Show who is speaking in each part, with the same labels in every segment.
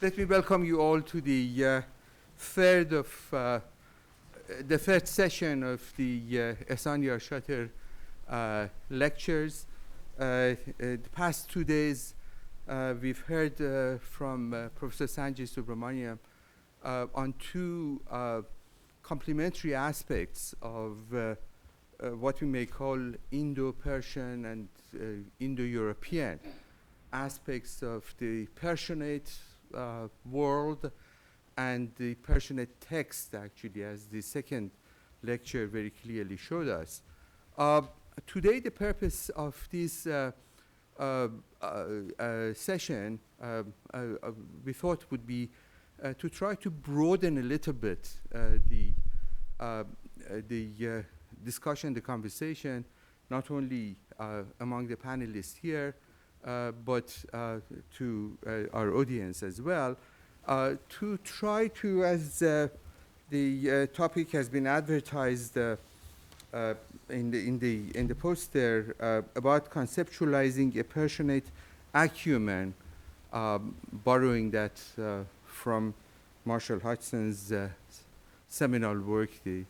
Speaker 1: Let me welcome you all to the third session of the Yarshater lectures. The past 2 days, we've heard from Professor Sanjay Subramaniam on two complementary aspects of what we may call Indo-Persian and Indo-European aspects of the Persianate world and the Persianate text, actually, as the second lecture very clearly showed us. Today, the purpose of this session, we thought would be to try to broaden a little bit the discussion, the conversation, not only among the panelists here, but to our audience as well, to try to, as the topic has been advertised in the poster, about conceptualizing a Persianate Oecumene, borrowing that from Marshall Hodgson's seminal work, The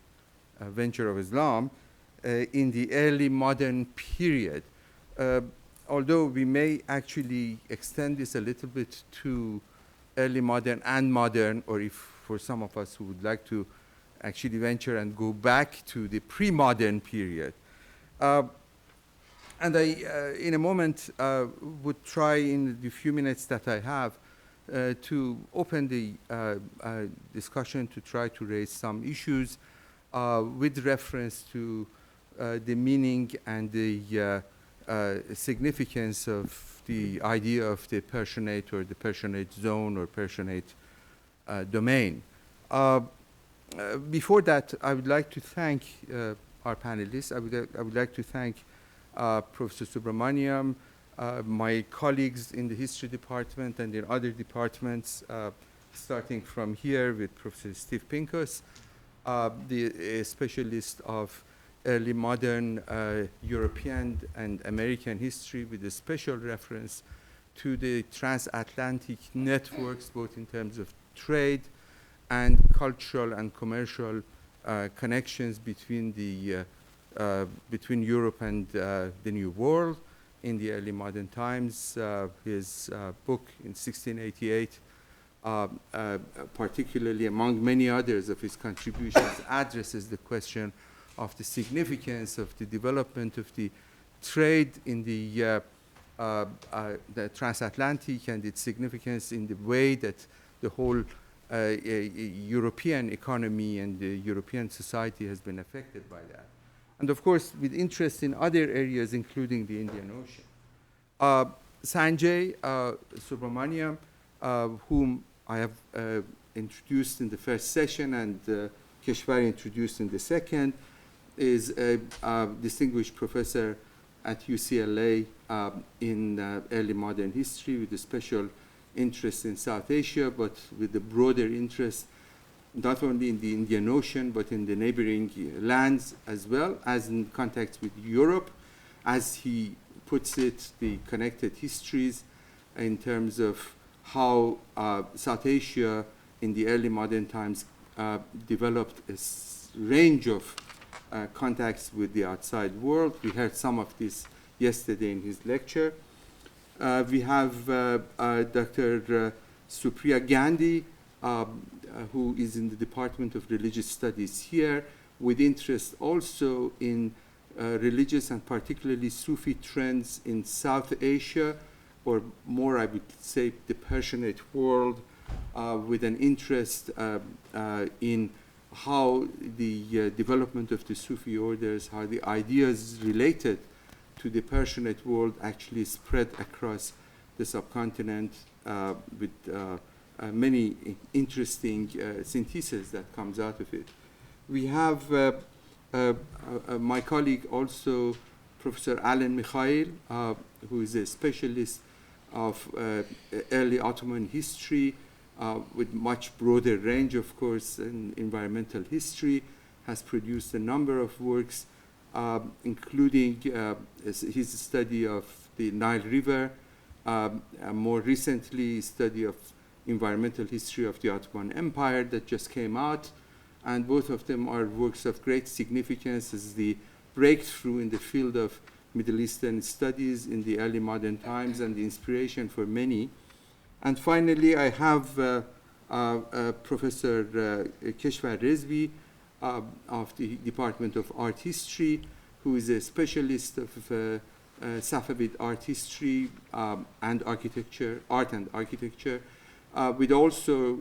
Speaker 1: Venture of Islam, in the early modern period. Although we may actually extend this a little bit to early modern and modern, or if for some of us who would like to actually venture and go back to the pre-modern period. And I, in a moment, would try in the few minutes that I have to open the discussion to try to raise some issues with reference to the meaning and the significance of the idea of the Persianate or the Persianate zone or Persianate domain. Before that, I would like to thank our panelists. I would like to thank Professor Subramaniam, my colleagues in the history department and in other departments, starting from here with Professor Steve Pincus, the specialist of early modern European and American history with a special reference to the transatlantic networks, both in terms of trade and cultural and commercial connections between between Europe and the New World in the early modern times. His book in 1688, particularly among many others of his contributions, addresses the question of the significance of the development of the trade in the transatlantic and its significance in the way that the whole European economy and the European society has been affected by that. And of course, with interest in other areas, including the Indian Ocean. Sanjay Subrahmanyam, whom I have introduced in the first session and Kishwar introduced in the second, is a distinguished professor at UCLA in early modern history with a special interest in South Asia, but with a broader interest not only in the Indian Ocean, but in the neighboring lands as well as in contact with Europe. As he puts it, the connected histories in terms of how South Asia in the early modern times developed a range of contacts with the outside world. We heard some of this yesterday in his lecture. We have Dr. Supriya Gandhi, who is in the Department of Religious Studies here, with interest also in religious and particularly Sufi trends in South Asia, or more, I would say, the Persianate world, with an interest in how the development of the Sufi orders, how the ideas related to the Persianate world actually spread across the subcontinent with many interesting syntheses that comes out of it. We have my colleague also, Professor Mikhail, who is a specialist of early Ottoman history, with much broader range, of course, in environmental history, has produced a number of works, including his study of the Nile River, more recently study of Environmental History of the Ottoman Empire that just came out, and both of them are works of great significance as the breakthrough in the field of Middle Eastern studies in the early modern times and the inspiration for many. And finally, I have Professor Kishwar Rizvi of the Department of Art History, who is a specialist of Safavid art history and architecture, art and architecture, with also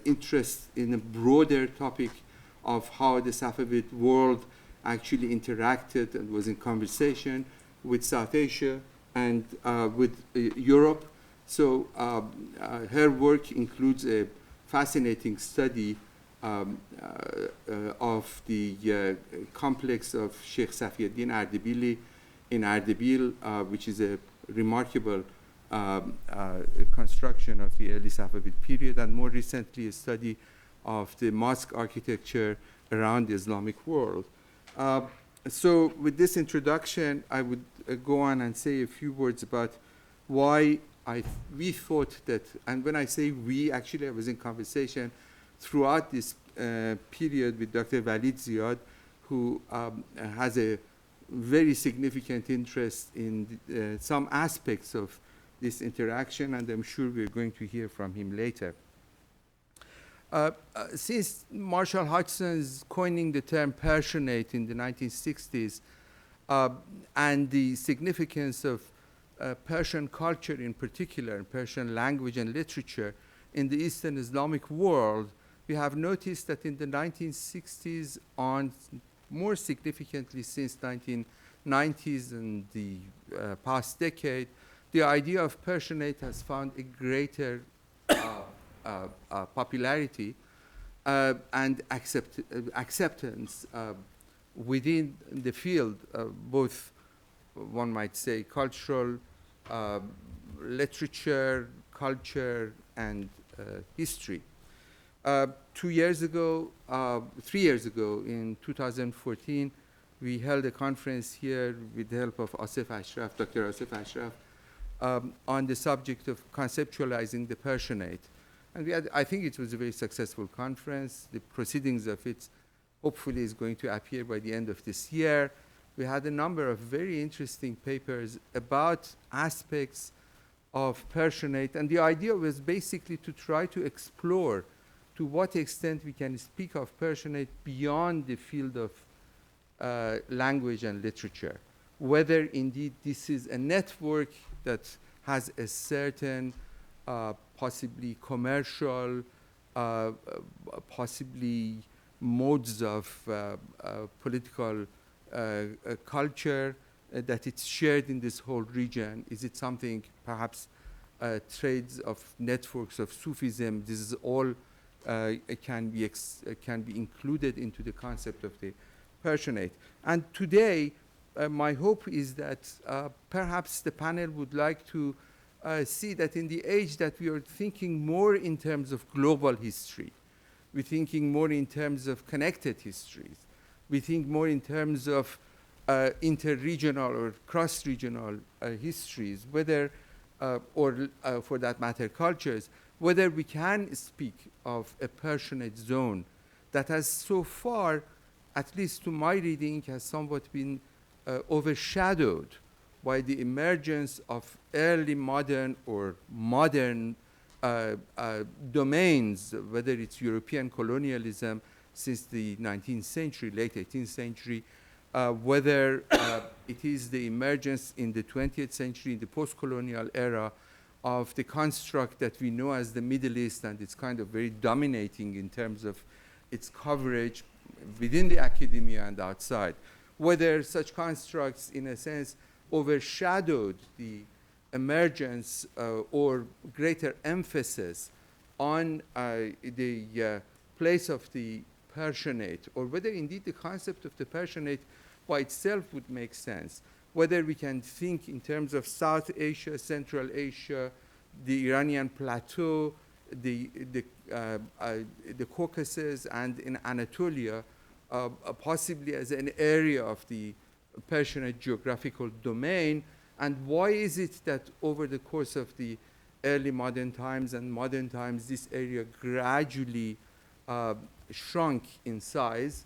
Speaker 1: interest in a broader topic of how the Safavid world actually interacted and was in conversation with South Asia and with Europe. So her work includes a fascinating study of the complex of Sheikh Safiuddin Ardebili in Ardebil, which is a remarkable construction of the early Safavid period, and more recently a study of the mosque architecture around the Islamic world. So with this introduction, I would go on and say a few words about why we thought that, and when I say we, actually I was in conversation throughout this period with Dr. Walid Ziad, who has a very significant interest in some aspects of this interaction, and I'm sure we're going to hear from him later. Since Marshall Hodgson's coining the term Persianate in the 1960s, and the significance of Persian culture in particular, Persian language and literature in the Eastern Islamic world, we have noticed that in the 1960s, on more significantly since 1990s and the past decade, the idea of Persianate has found a greater popularity and acceptance within the field, both, one might say, cultural, literature, culture, and history. 3 years ago, in 2014, we held a conference here with the help of Dr. Asif Ashraf, on the subject of conceptualizing the Persianate. And I think it was a very successful conference. The proceedings of it hopefully is going to appear by the end of this year. We had a number of very interesting papers about aspects of Persianate, and the idea was basically to try to explore to what extent we can speak of Persianate beyond the field of language and literature, whether indeed this is a network that has a certain possibly commercial, possibly modes of political culture that it's shared in this whole region. Is it something, perhaps trades of networks of Sufism? This is all can be included into the concept of the Persianate. And today, my hope is that perhaps the panel would like to see that in the age that we are thinking more in terms of global history, we're thinking more in terms of connected histories, we think more in terms of inter-regional or cross-regional histories, whether, or for that matter, cultures, whether we can speak of a Persianate zone that has so far, at least to my reading, has somewhat been overshadowed by the emergence of early modern or modern domains, whether it's European colonialism since the 19th century, late 18th century, whether it is the emergence in the 20th century, in the post-colonial era, of the construct that we know as the Middle East, and it's kind of very dominating in terms of its coverage within the academia and outside. Whether such constructs, in a sense, overshadowed the emergence or greater emphasis on the place of the Persianate, or whether indeed the concept of the Persianate by itself would make sense. Whether we can think in terms of South Asia, Central Asia, the Iranian plateau, the Caucasus, and in Anatolia, possibly as an area of the Persianate geographical domain, and why is it that over the course of the early modern times and modern times, this area gradually shrunk in size,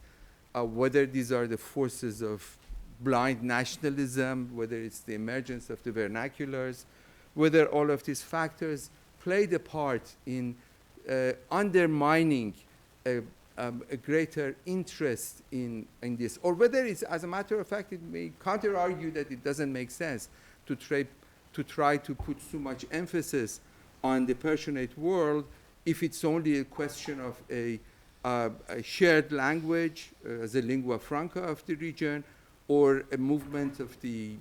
Speaker 1: whether these are the forces of blind nationalism, whether it's the emergence of the vernaculars, whether all of these factors played a part in undermining a greater interest in this, or whether it's, as a matter of fact, it may counter-argue that it doesn't make sense to try to put so much emphasis on the Persianate world if it's only a question of a shared language as a lingua franca of the region, or a movement of the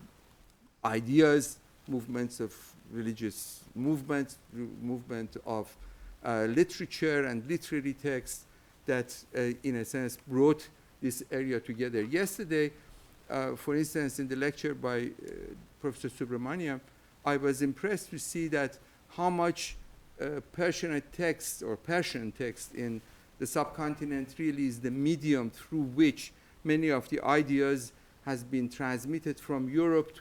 Speaker 1: ideas, movements of religious movements, movement of literature and literary texts that, in a sense, brought this area together. Yesterday, for instance, in the lecture by Professor Subhrahmanyam, I was impressed to see that how much Persianate text or Persian text in the subcontinent really is the medium through which many of the ideas has been transmitted from Europe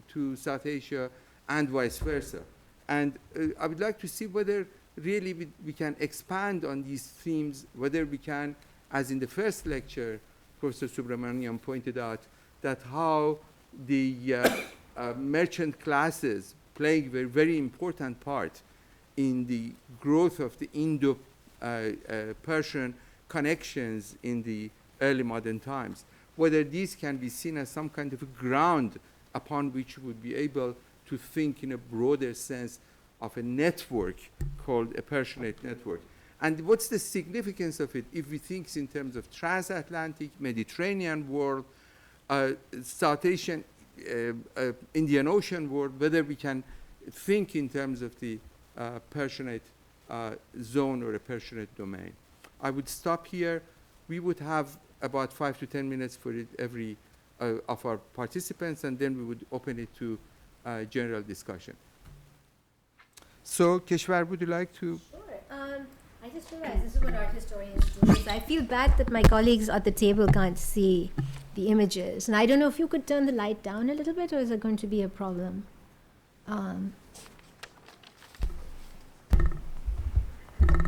Speaker 1: to South Asia and vice versa. And I would like to see whether really we can expand on these themes, whether we can, as in the first lecture, Professor Subrahmanyam pointed out, that how the merchant classes playing a very important part in the growth of the Indo-Persian connections in the early modern times, whether these can be seen as some kind of a ground upon which we would be able to think in a broader sense of a network called a Persianate network. And what's the significance of it if we think in terms of transatlantic, Mediterranean world, South Asian, Indian Ocean world, whether we can think in terms of the Persianate zone or a Persianate domain. I would stop here. We would have about 5 to 10 minutes for every of our participants, and then we would open it to general discussion. So, Kishwar, would you like to?
Speaker 2: Sure. I just realized this is what art historians do. I feel bad that my colleagues at the table can't see the images. And I don't know if you could turn the light down a little bit, or is it going to be a problem?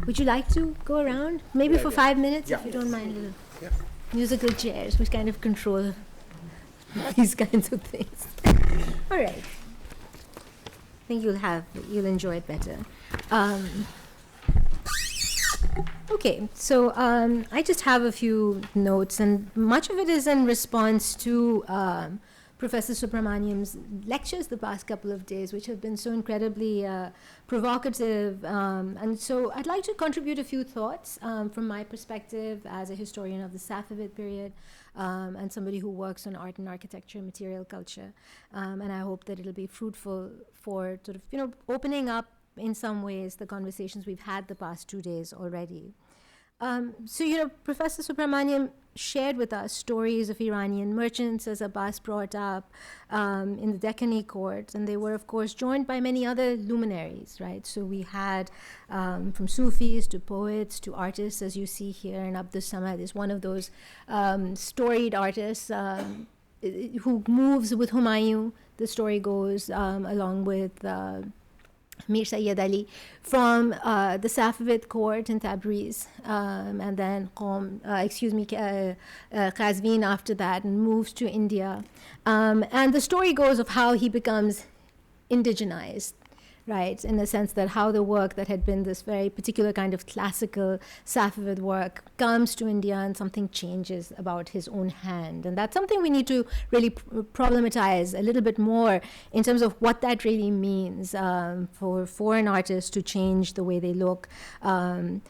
Speaker 2: Would you like to go around? Maybe for 5 minutes, if you don't mind. Little musical chairs, which kind of control these kinds of things. All right. I think you'll enjoy it better. Okay, so I just have a few notes, and much of it is in response to Professor Subramaniam's lectures the past couple of days, which have been so incredibly provocative. And so I'd like to contribute a few thoughts from my perspective as a historian of the Safavid period and somebody who works on art and architecture and material culture. And I hope that it'll be fruitful for sort of, opening up in some ways the conversations we've had the past 2 days already. So, Professor Subramanyam shared with us stories of Iranian merchants, as Abbas brought up, in the Deccan court, and they were, of course, joined by many other luminaries, right? So we had from Sufis to poets to artists, as you see here, and Abbas Samad is one of those storied artists who moves with Humayun, the story goes, along with Mir Sayyid Ali, from the Safavid court in Tabriz, and then Qazvin after that, and moves to India. And the story goes of how he becomes indigenized, right, in the sense that how the work that had been this very particular kind of classical Safavid work comes to India and something changes about his own hand. And that's something we need to really problematize a little bit more in terms of what that really means for foreign artists to change the way they look, and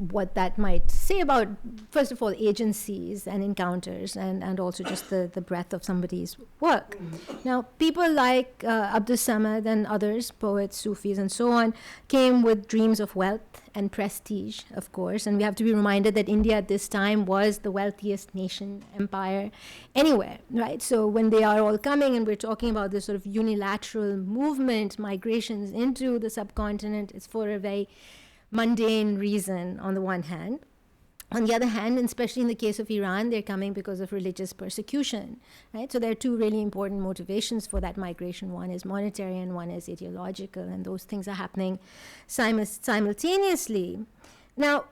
Speaker 2: what that might say about, first of all, agencies and encounters, and also just the breadth of somebody's work. Now, people like Abbas Samad and others, poets, Sufis, and so on, came with dreams of wealth and prestige, of course, and we have to be reminded that India at this time was the wealthiest nation, empire, anywhere, right? So when they are all coming and we're talking about this sort of unilateral movement, migrations into the subcontinent, it's for a very mundane reason on the one hand. On the other hand, and especially in the case of Iran, they're coming because of religious persecution, right? So there are two really important motivations for that migration. One is monetary and one is ideological, and those things are happening simultaneously. Now,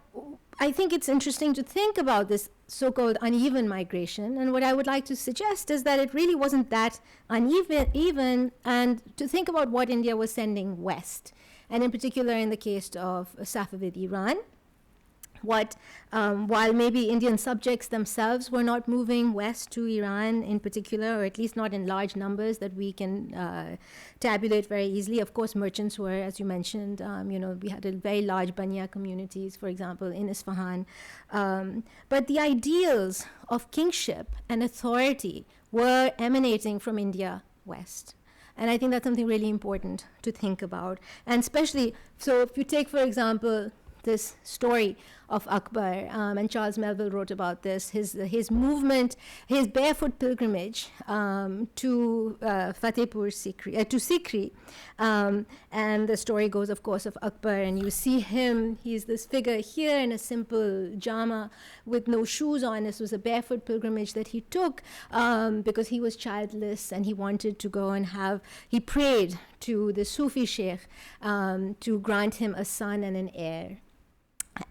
Speaker 2: I think it's interesting to think about this so-called uneven migration, and what I would like to suggest is that it really wasn't that uneven, and to think about what India was sending west, and in particular in the case of Safavid Iran, while maybe Indian subjects themselves were not moving west to Iran in particular, or at least not in large numbers that we can tabulate very easily. Of course, merchants were, as you mentioned, we had a very large Banya communities, for example, in Isfahan. But the ideals of kingship and authority were emanating from India west. And I think that's something really important to think about. And especially, so if you take, for example, this story of Akbar, and Charles Melville wrote about this, his movement, his barefoot pilgrimage to Fatehpur Sikri, to Sikri. And the story goes, of course, of Akbar, and you see him, he's this figure here in a simple jama with no shoes on. This was a barefoot pilgrimage that he took because he was childless and he wanted to go and he prayed to the Sufi sheikh to grant him a son and an heir.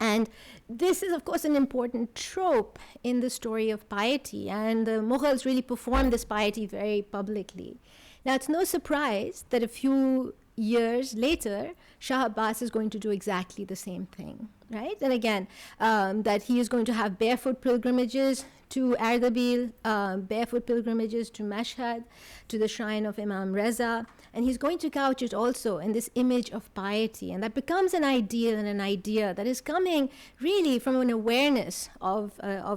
Speaker 2: And this is, of course, an important trope in the story of piety, and the Mughals really performed this piety very publicly. Now, it's no surprise that a few years later, Shah Abbas is going to do exactly the same thing, right? And again, that he is going to have barefoot pilgrimages to Ardabil, barefoot pilgrimages to Mashhad, to the shrine of Imam Reza, and he's going to couch it also in this image of piety, and that becomes an ideal and an idea that is coming really from an awareness of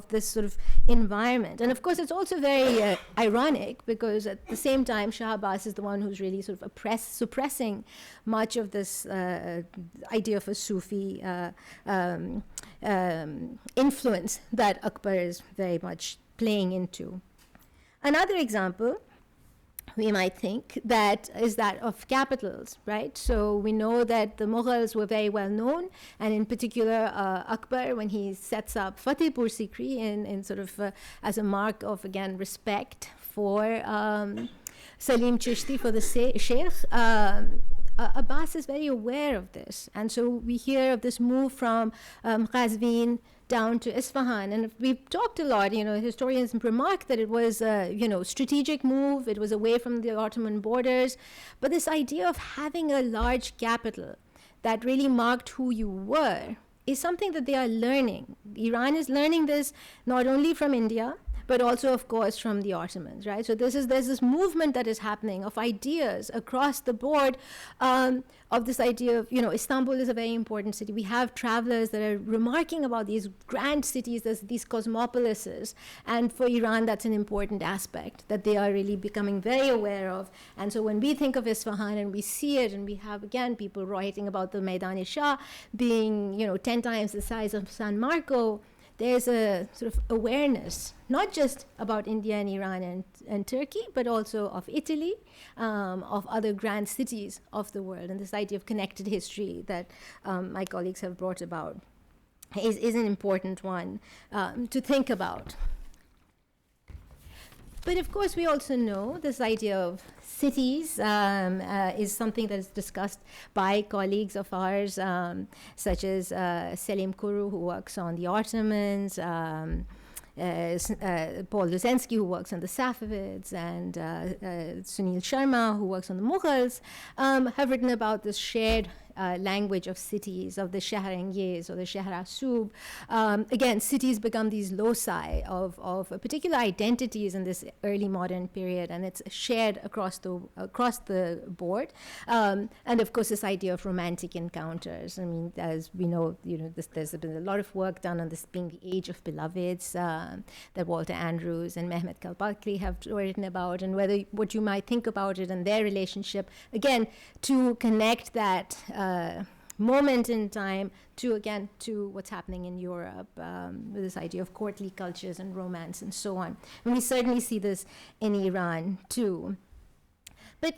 Speaker 2: this sort of environment. And of course, it's also very ironic, because at the same time, Shah Abbas is the one who's really sort of suppressing much of this idea of a Sufi influence that Akbar is very much playing into. Another example we might think that is that of capitals, right? So we know that the Mughals were very well known, and in particular Akbar, when he sets up Fatehpur Sikri in sort of as a mark of, again, respect for Salim Chishti, for the sheikh, Abbas is very aware of this. And so we hear of this move from Qazvin down to Isfahan. And we've talked a lot, historians remark that it was a, strategic move. It was away from the Ottoman borders. But this idea of having a large capital that really marked who you were is something that they are learning. Iran is learning this not only from India, but also, of course, from the Ottomans, right? So there's this movement that is happening of ideas across the board, of this idea of, Istanbul is a very important city. We have travelers that are remarking about these grand cities, these cosmopolises, and for Iran, that's an important aspect that they are really becoming very aware of. And so when we think of Isfahan and we see it, and we have, again, people writing about the Maidan-e-Shah being, 10 times the size of San Marco, there's a sort of awareness, not just about India and Iran and Turkey, but also of Italy, of other grand cities of the world. And this idea of connected history that my colleagues have brought about is an important one to think about. But of course, we also know this idea of cities is something that is discussed by colleagues of ours, such as Selim Kuru, who works on the Ottomans, Paul Luzensky, who works on the Safavids, and Sunil Sharma, who works on the Mughals, have written about this shared language of cities, of the Shahrangez or the Shahrasub. Again, cities become these loci of particular identities in this early modern period, and it's shared across the board. And of course, this idea of romantic encounters. I mean, as we know, there's been a lot of work done on this being the age of beloveds that Walter Andrews and Mehmet Kalpakli have written about, and what you might think about it and their relationship, again, to connect that moment in time to what's happening in Europe, with this idea of courtly cultures and romance and so on. And we certainly see this in Iran too. But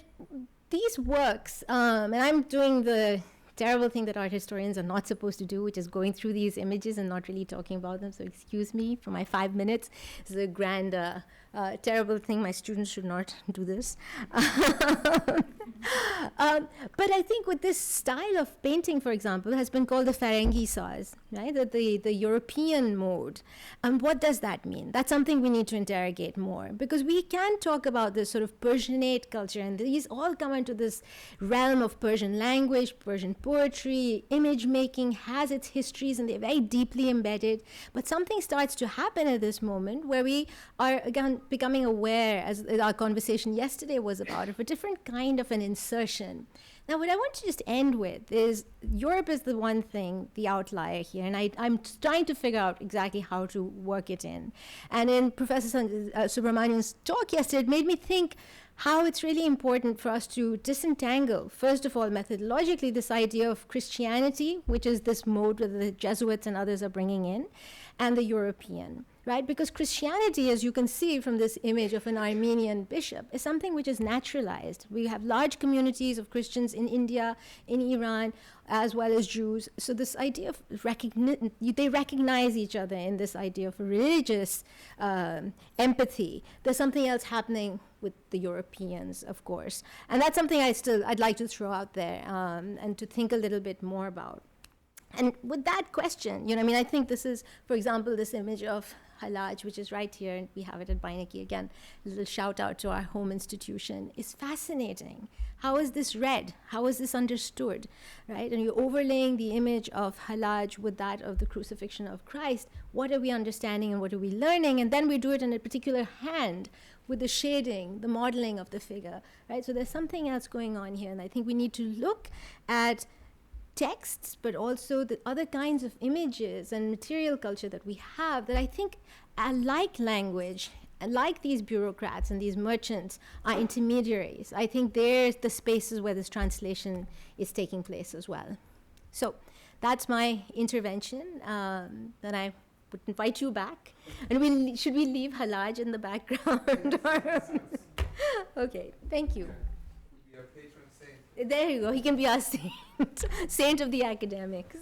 Speaker 2: these works, and I'm doing the terrible thing that art historians are not supposed to do, which is going through these images and not really talking about them. So excuse me for my 5 minutes. This is a grand, terrible thing. My students should not do this. But I think with this style of painting, for example, has been called the Ferengi Saz, right? The European mode. And what does that mean? That's something we need to interrogate more, because we can talk about this sort of Persianate culture, and these all come into this realm of Persian language, Persian poetry, image making has its histories, and they're very deeply embedded. But something starts to happen at this moment where we are again becoming aware, as our conversation yesterday was about, of a different kind of an insertion. Now, what I want to just end with is Europe is the one thing, the outlier here, and I'm trying to figure out exactly how to work it in. And in Professor Subramanian's talk yesterday, it made me think how it's really important for us to disentangle, first of all, methodologically, this idea of Christianity, which is this mode that the Jesuits and others are bringing in, and the European, right? Because Christianity, as you can see from this image of an Armenian bishop, is something which is naturalized. We have large communities of Christians in India, in Iran, as well as Jews. So this idea of they recognize each other in this idea of religious empathy. There's something else happening with the Europeans, of course. And that's something I'd like to throw out there and to think a little bit more about. And with that question, I think this is, for example, this image of Halaj, which is right here, and we have it at Beinecke again, a little shout out to our home institution, is fascinating. How is this read? How is this understood, right? And you're overlaying the image of Halaj with that of the crucifixion of Christ. What are we understanding and what are we learning? And then we do it in a particular hand with the shading, the modeling of the figure, right? So there's something else going on here, and I think we need to look at texts, but also the other kinds of images and material culture that we have that I think, like language, like these bureaucrats and these merchants, are intermediaries. I think there's the spaces where this translation is taking place as well. So that's my intervention. Then I would invite you back. And should we leave Halaj in the background? Okay, thank you.
Speaker 1: Your patron saint.
Speaker 2: There you go. He can be our saint, saint of the academics.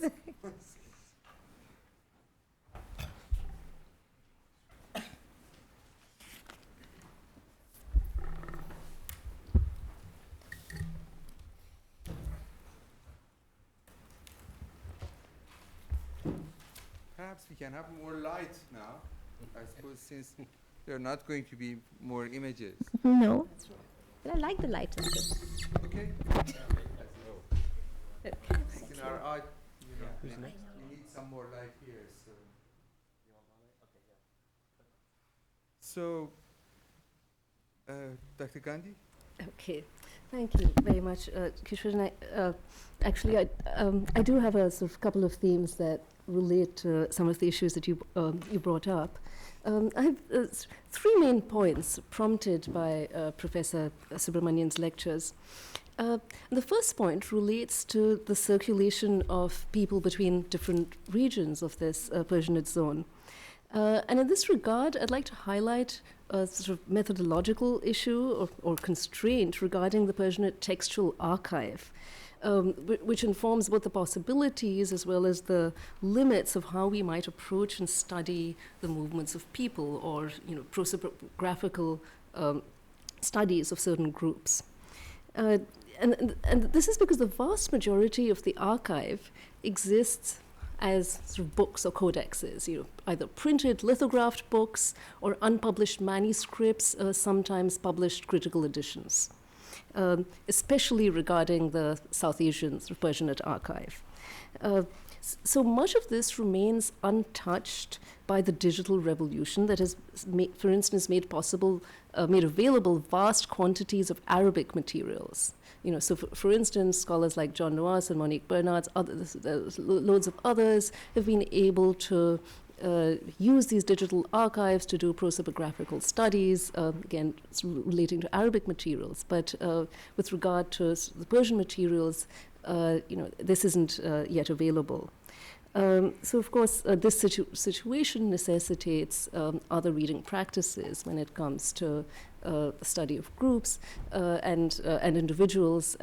Speaker 1: Perhaps we can have more light now, I suppose, since there are not going to be more images.
Speaker 2: No. But I like the light.
Speaker 1: Okay. In our art, we need some more light here. So, Dr. Gandhi?
Speaker 3: Okay, thank you very much, Kishwar. And actually, I do have a sort of couple of themes that relate to some of the issues that you brought up. I have three main points prompted by Professor Subrahmanyam's lectures. The first point relates to the circulation of people between different regions of this Persianate zone. And in this regard, I'd like to highlight a sort of methodological issue or constraint regarding the Persianate textual archive, which informs both the possibilities as well as the limits of how we might approach and study the movements of people, or prosopographical studies of certain groups. And this is because the vast majority of the archive exists as sort of books or codexes, either printed, lithographed books or unpublished manuscripts, sometimes published critical editions, especially regarding the South Asian sort of Persianate archive. So much of this remains untouched by the digital revolution that has, for instance, made available vast quantities of Arabic materials. So for instance, scholars like John Noas and Monique Bernards, loads of others have been able to use these digital archives to do prosopographical studies, again, relating to Arabic materials. But with regard to the Persian materials, this isn't yet available. So, of course, this situation necessitates other reading practices when it comes to the study of groups and individuals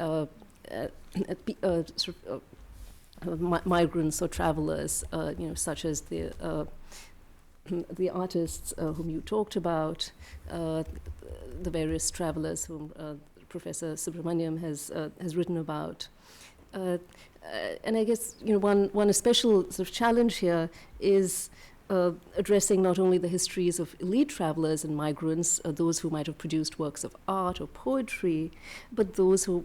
Speaker 3: migrants or travelers, such as the artists whom you talked about, the various travelers whom Professor Subhrahmanyam has written about. And I guess one special sort of challenge here is addressing not only the histories of elite travelers and migrants, those who might have produced works of art or poetry, but those who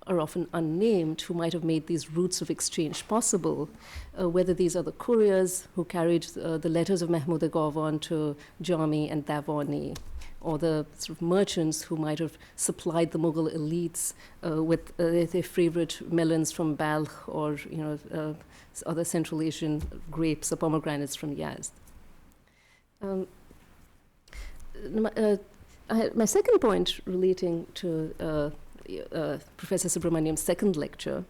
Speaker 3: are often unnamed, who might have made these routes of exchange possible, whether these are the couriers who carried the letters of Mahmud Ghavan to Jami and Davani, or the sort of merchants who might have supplied the Mughal elites with their favorite melons from Balkh, or other Central Asian grapes or pomegranates from Yazd. My second point relating to Professor Subramaniam's second lecture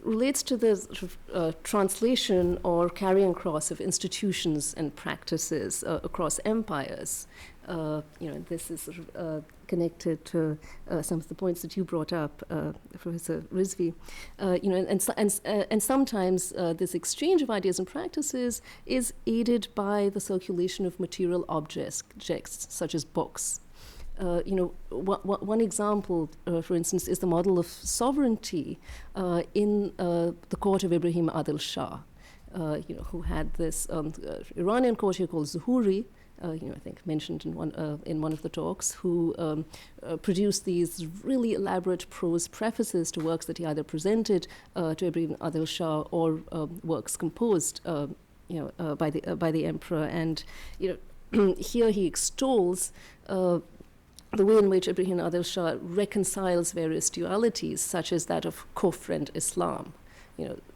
Speaker 3: relates to the sort of, translation or carrying across of institutions and practices across empires. This is sort of connected to some of the points that you brought up, Professor Rizvi. And sometimes this exchange of ideas and practices is aided by the circulation of material objects, such as books. One example, for instance, is the model of sovereignty in the court of Ibrahim Adil Shah, who had this Iranian courtier called Zuhuri, I think mentioned in one of the talks, who produced these really elaborate prose prefaces to works that he either presented to Ibrahim Adil Shah or works composed, by the emperor. And here he extols the way in which Ibrahim Adil Shah reconciles various dualities, such as that of kufr and Islam,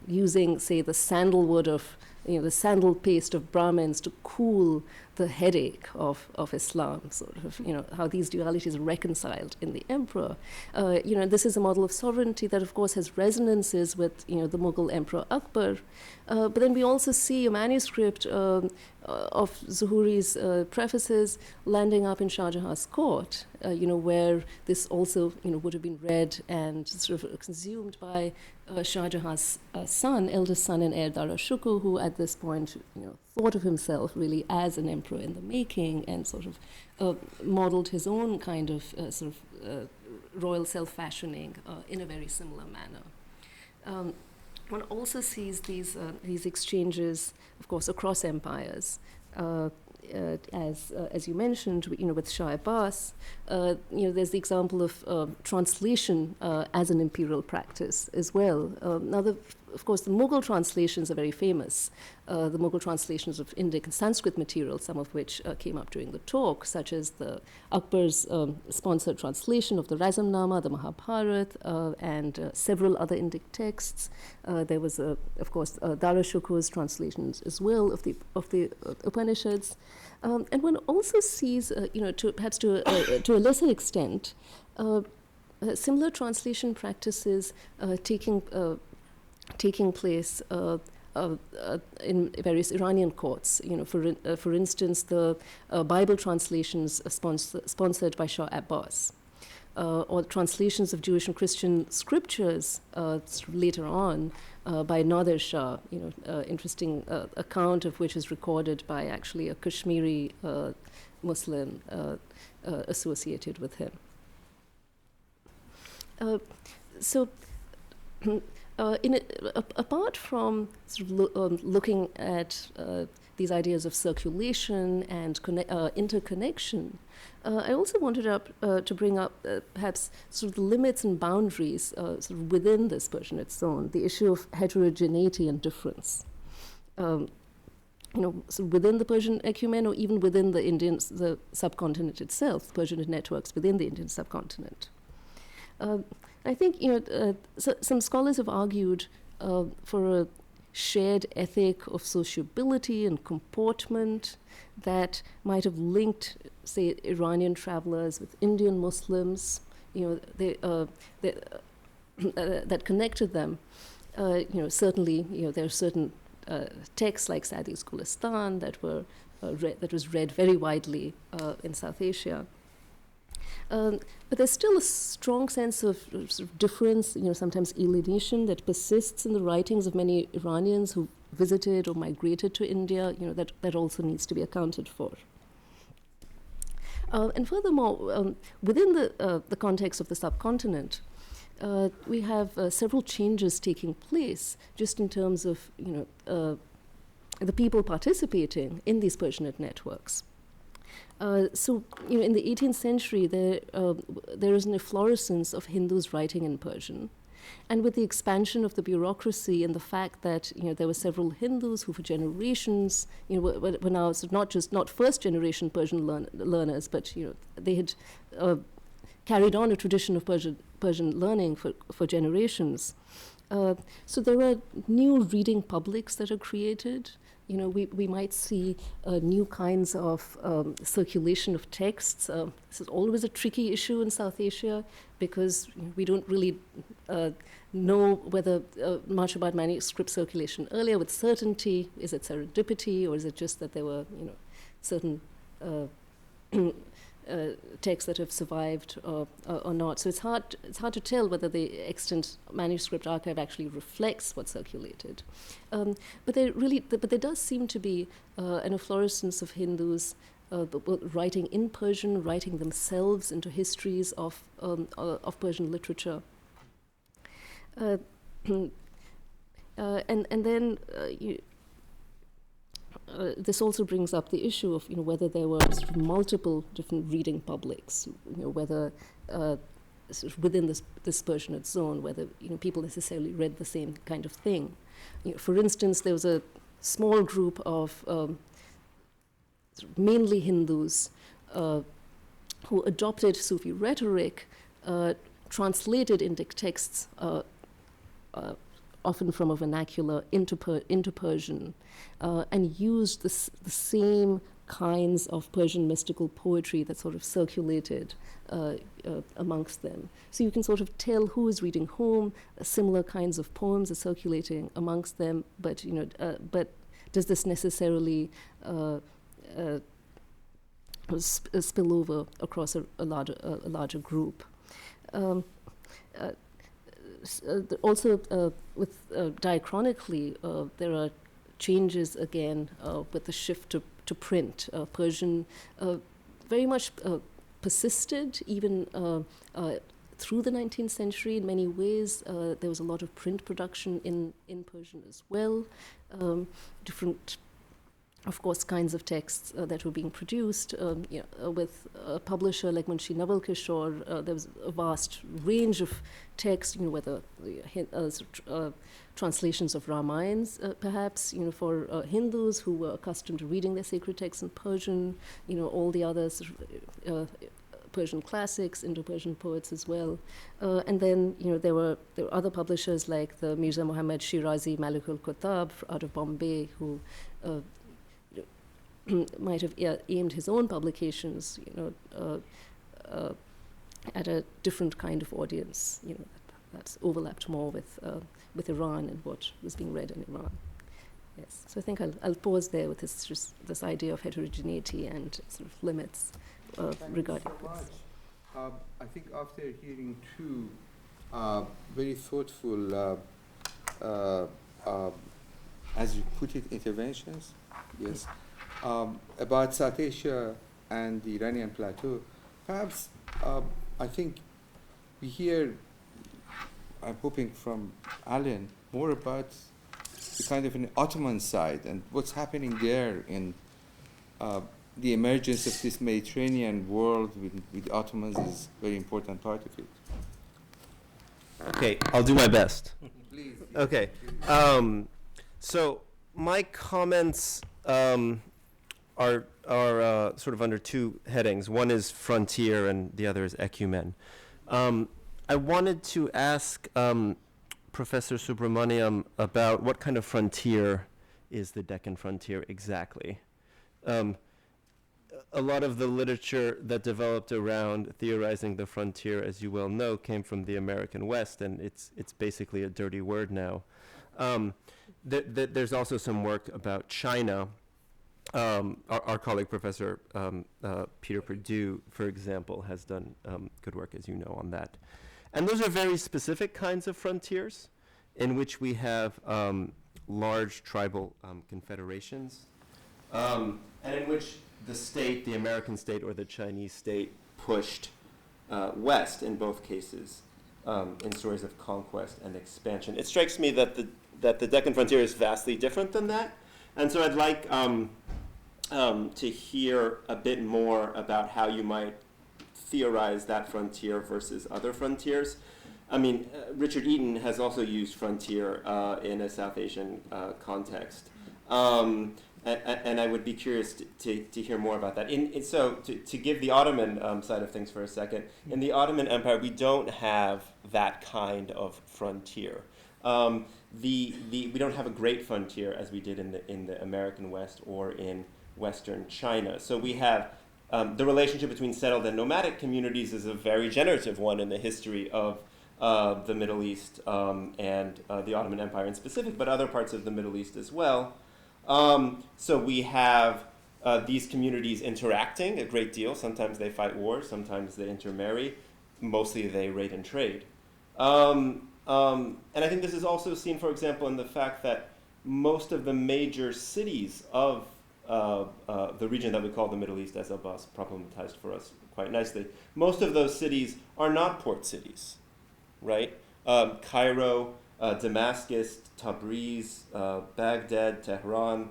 Speaker 3: using, say, the sandalwood of, the sandal paste of Brahmins to cool the headache of Islam, sort of, how these dualities are reconciled in the emperor. This is a model of sovereignty that, of course, has resonances with, the Mughal Emperor Akbar. But then we also see a manuscript of Zuhuri's prefaces landing up in Shah Jahan's court, where this also, would have been read and sort of consumed by Shah Jahan's son, eldest son and heir Dara Shukr, who at this point, thought of himself really as an emperor in the making, and sort of modeled his own kind of royal self-fashioning in a very similar manner. One also sees these exchanges, of course, across empires. As you mentioned, with Shah Abbas, there's the example of translation as an imperial practice as well. Of course, the Mughal translations are very famous. The Mughal translations of Indic and Sanskrit material, some of which came up during the talk, such as the Akbar's sponsored translation of the Razamnama, the Mahabharata, and several other Indic texts. There was, of course, Dara Shukr's translations as well of the Upanishads. And one also sees, perhaps to a lesser extent, similar translation practices taking place in various Iranian courts. For instance, the Bible translations sponsored by Shah Abbas, or translations of Jewish and Christian scriptures later on by Nadir Shah. Interesting account of which is recorded by actually a Kashmiri Muslim associated with him. Apart from sort of looking at these ideas of circulation and interconnection, I also wanted to bring up perhaps sort of the limits and boundaries sort of within this Persianate zone, the issue of heterogeneity and difference. So within the Persian Oecumene, or even within the subcontinent itself, Persianate networks within the Indian subcontinent. I think some scholars have argued for a shared ethic of sociability and comportment that might have linked, say, Iranian travelers with Indian Muslims. That connected them. Certainly, there are certain texts like Sadi's Gulistan that was read very widely in South Asia. But there's still a strong sense of sort of difference, sometimes alienation that persists in the writings of many Iranians who visited or migrated to India. That also needs to be accounted for. And furthermore, within the context of the subcontinent, we have several changes taking place just in terms of the people participating in these Persianate networks. So, in the 18th century, there is an efflorescence of Hindus writing in Persian. And with the expansion of the bureaucracy and the fact that there were several Hindus who for generations were now not first generation Persian learners, but they had carried on a tradition of Persian learning for generations. So there are new reading publics that are created. We might see new kinds of circulation of texts. This is always a tricky issue in South Asia because we don't really know whether much about manuscript circulation earlier with certainty. Is it serendipity, or is it just that there were certain texts that have survived or not? So it's hard to tell whether the extant manuscript archive actually reflects what circulated. But there does seem to be an efflorescence of Hindus writing in Persian, writing themselves into histories of Persian literature. And then this also brings up the issue of whether there were sort of multiple different reading publics, whether sort of within this Persianate zone, whether people necessarily read the same kind of thing. For instance, there was a small group of sort of mainly Hindus who adopted Sufi rhetoric, translated Indic texts, often from a vernacular into Persian, and used the same kinds of Persian mystical poetry that sort of circulated amongst them. So you can sort of tell who is reading whom. Similar kinds of poems are circulating amongst them, but but does this necessarily spill over across a larger group? Also, diachronically, there are changes again with the shift to print. Persian very much persisted even through the 19th century in many ways. There was a lot of print production in Persian as well. Different, of course, kinds of texts that were being produced. With a publisher like Munshi Naval Kishwar, there was a vast range of texts, whether translations of Ramayans, perhaps, for Hindus who were accustomed to reading their sacred texts in Persian, all the others, Persian classics, Indo-Persian poets as well. And then, there were other publishers like the Mirza Muhammad Shirazi Malikul Qutab out of Bombay, who might have aimed his own publications, at a different kind of audience, that's overlapped more with Iran and what was being read in Iran. Yes, so I think I'll pause there with this idea of heterogeneity and sort of limits regarding this.
Speaker 1: I think after hearing two very thoughtful, as you put it, interventions, yes, about South Asia and the Iranian plateau, perhaps I think we hear, I'm hoping from Alan, more about the kind of an Ottoman side and what's happening there in the emergence of this Mediterranean world with the Ottomans is a very important part of it.
Speaker 4: Okay, I'll do my best.
Speaker 1: Please.
Speaker 4: Okay, so my comments are sort of under two headings. One is frontier and the other is Oecumene. I wanted to ask Professor Subhrahmanyam about what kind of frontier is the Deccan frontier exactly. A lot of the literature that developed around theorizing the frontier, as you well know, came from the American West, and it's basically a dirty word now. There's also some work about China, our colleague, Professor Peter Perdue, for example, has done good work, as you know, on that. And those are very specific kinds of frontiers in which we have large tribal confederations, and in which the state, the American state or the Chinese state, pushed west in both cases in stories of conquest and expansion. It strikes me that the Deccan frontier is vastly different than that. And so I'd like to hear a bit more about how you might theorize that frontier versus other frontiers. I mean, Richard Eaton has also used frontier in a South Asian context. And I would be curious to hear more about that. So to give the Ottoman side of things for a second, in the Ottoman Empire, we don't have that kind of frontier. We don't have a great frontier as we did in the American West or in Western China. So we have the relationship between settled and nomadic communities is a very generative one in the history of the Middle East and the Ottoman Empire in specific, but other parts of the Middle East as well. So we have these communities interacting a great deal. Sometimes they fight wars, sometimes they intermarry, mostly they raid and trade. And I think this is also seen, for example, in the fact that most of the major cities of the region that we call the Middle East, as Abbas problematized for us quite nicely, most of those cities are not port cities, right? Cairo, Damascus, Tabriz, Baghdad, Tehran,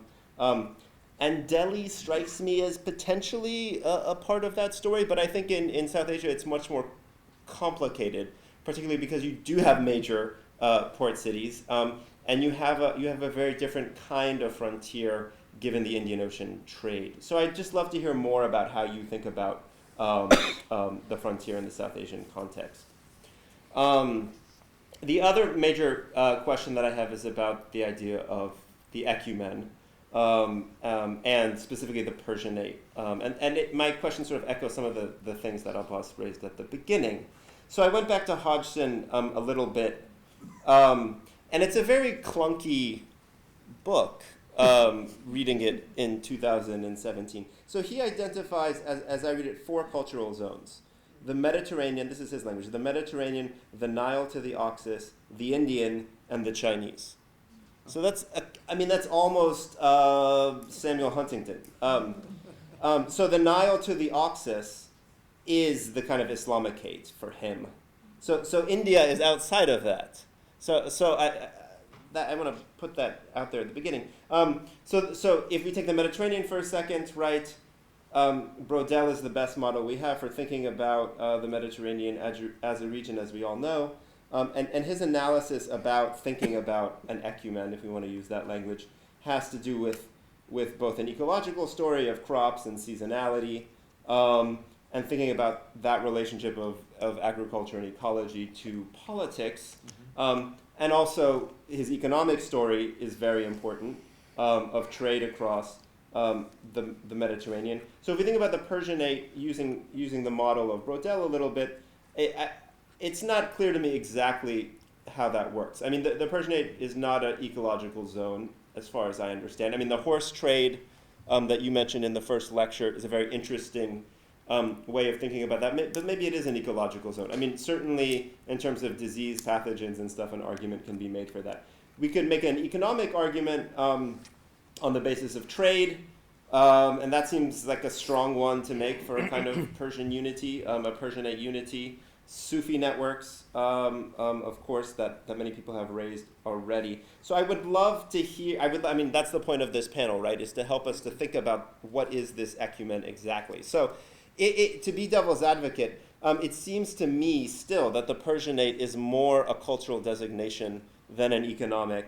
Speaker 4: and Delhi strikes me as potentially a part of that story, but I think in South Asia it's much more complicated, particularly because you do have major port cities, and you have a very different kind of frontier given the Indian Ocean trade. So I'd just love to hear more about how you think about the frontier in the South Asian context. The other major question that I have is about the idea of the Oecumene, and specifically the Persianate. My question sort of echoes some of the things that Abbas raised at the beginning. So I went back to Hodgson a little bit, and it's a very clunky book, reading it in 2017. So he identifies, as I read it, 4 cultural zones. The Mediterranean, this is his language, the Mediterranean, the Nile to the Oxus, the Indian, and the Chinese. So that's almost Samuel Huntington. So the Nile to the Oxus is the kind of Islamicate for him. So India is outside of that. So I want to put that out there at the beginning. So if we take the Mediterranean for a second, right? Brodel is the best model we have for thinking about the Mediterranean as a region, as we all know. And his analysis about thinking about an Oecumene, if we want to use that language, has to do with both an ecological story of crops and seasonality, and thinking about that relationship of agriculture and ecology to politics. And also, his economic story is very important, of trade across the Mediterranean. So if we think about the Persianate using the model of Brodel a little bit, it's not clear to me exactly how that works. I mean, the Persianate is not an ecological zone, as far as I understand. I mean, the horse trade that you mentioned in the first lecture is a very interesting way of thinking about that, but maybe it is an ecological zone. I mean, certainly in terms of disease, pathogens, and stuff, an argument can be made for that. We could make an economic argument on the basis of trade, and that seems like a strong one to make for a kind of Persian unity, a Persianate unity. Sufi networks, of course, that many people have raised already. So I would love to hear, that's the point of this panel, right, is to help us to think about what is this Oecumene exactly. So to be devil's advocate, it seems to me still that the Persianate is more a cultural designation than an economic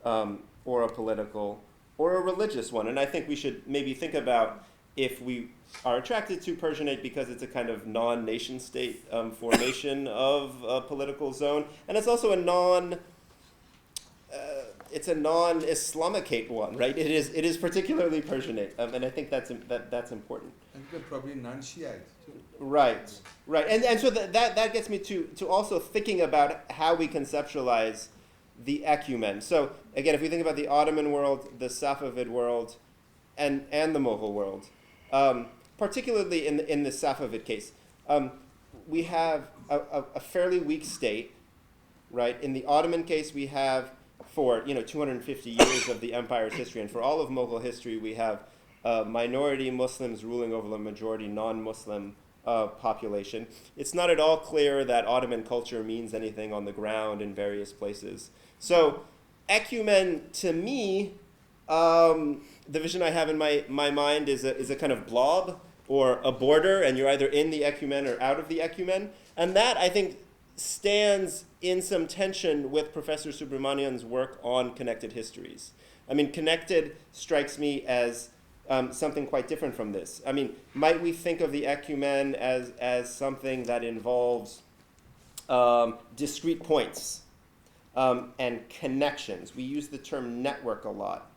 Speaker 4: or a political or a religious one. And I think we should maybe think about if we are attracted to Persianate because it's a kind of non-nation state formation of a political zone. And it's also a non-Islamicate one, right? It is particularly Persianate, and I think that's important.
Speaker 1: And probably non-Shiite too.
Speaker 4: Right. And so that gets me to also thinking about how we conceptualize the Oecumene. So again, if we think about the Ottoman world, the Safavid world, and the Mughal world, particularly in the Safavid case. We have a fairly weak state, right? In the Ottoman case, we have, for 250 years of the empire's history, and for all of Mughal history, we have minority Muslims ruling over the majority non-Muslim population. It's not at all clear that Ottoman culture means anything on the ground in various places. So Oecumene, to me, the vision I have in my mind is a kind of blob or a border, and you're either in the Oecumene or out of the Oecumene. And that, I think, stands in some tension with Professor Subhrahmanyam's work on connected histories. I mean, connected strikes me as something quite different from this. I mean, might we think of the Oecumene as something that involves discrete points and connections? We use the term network a lot.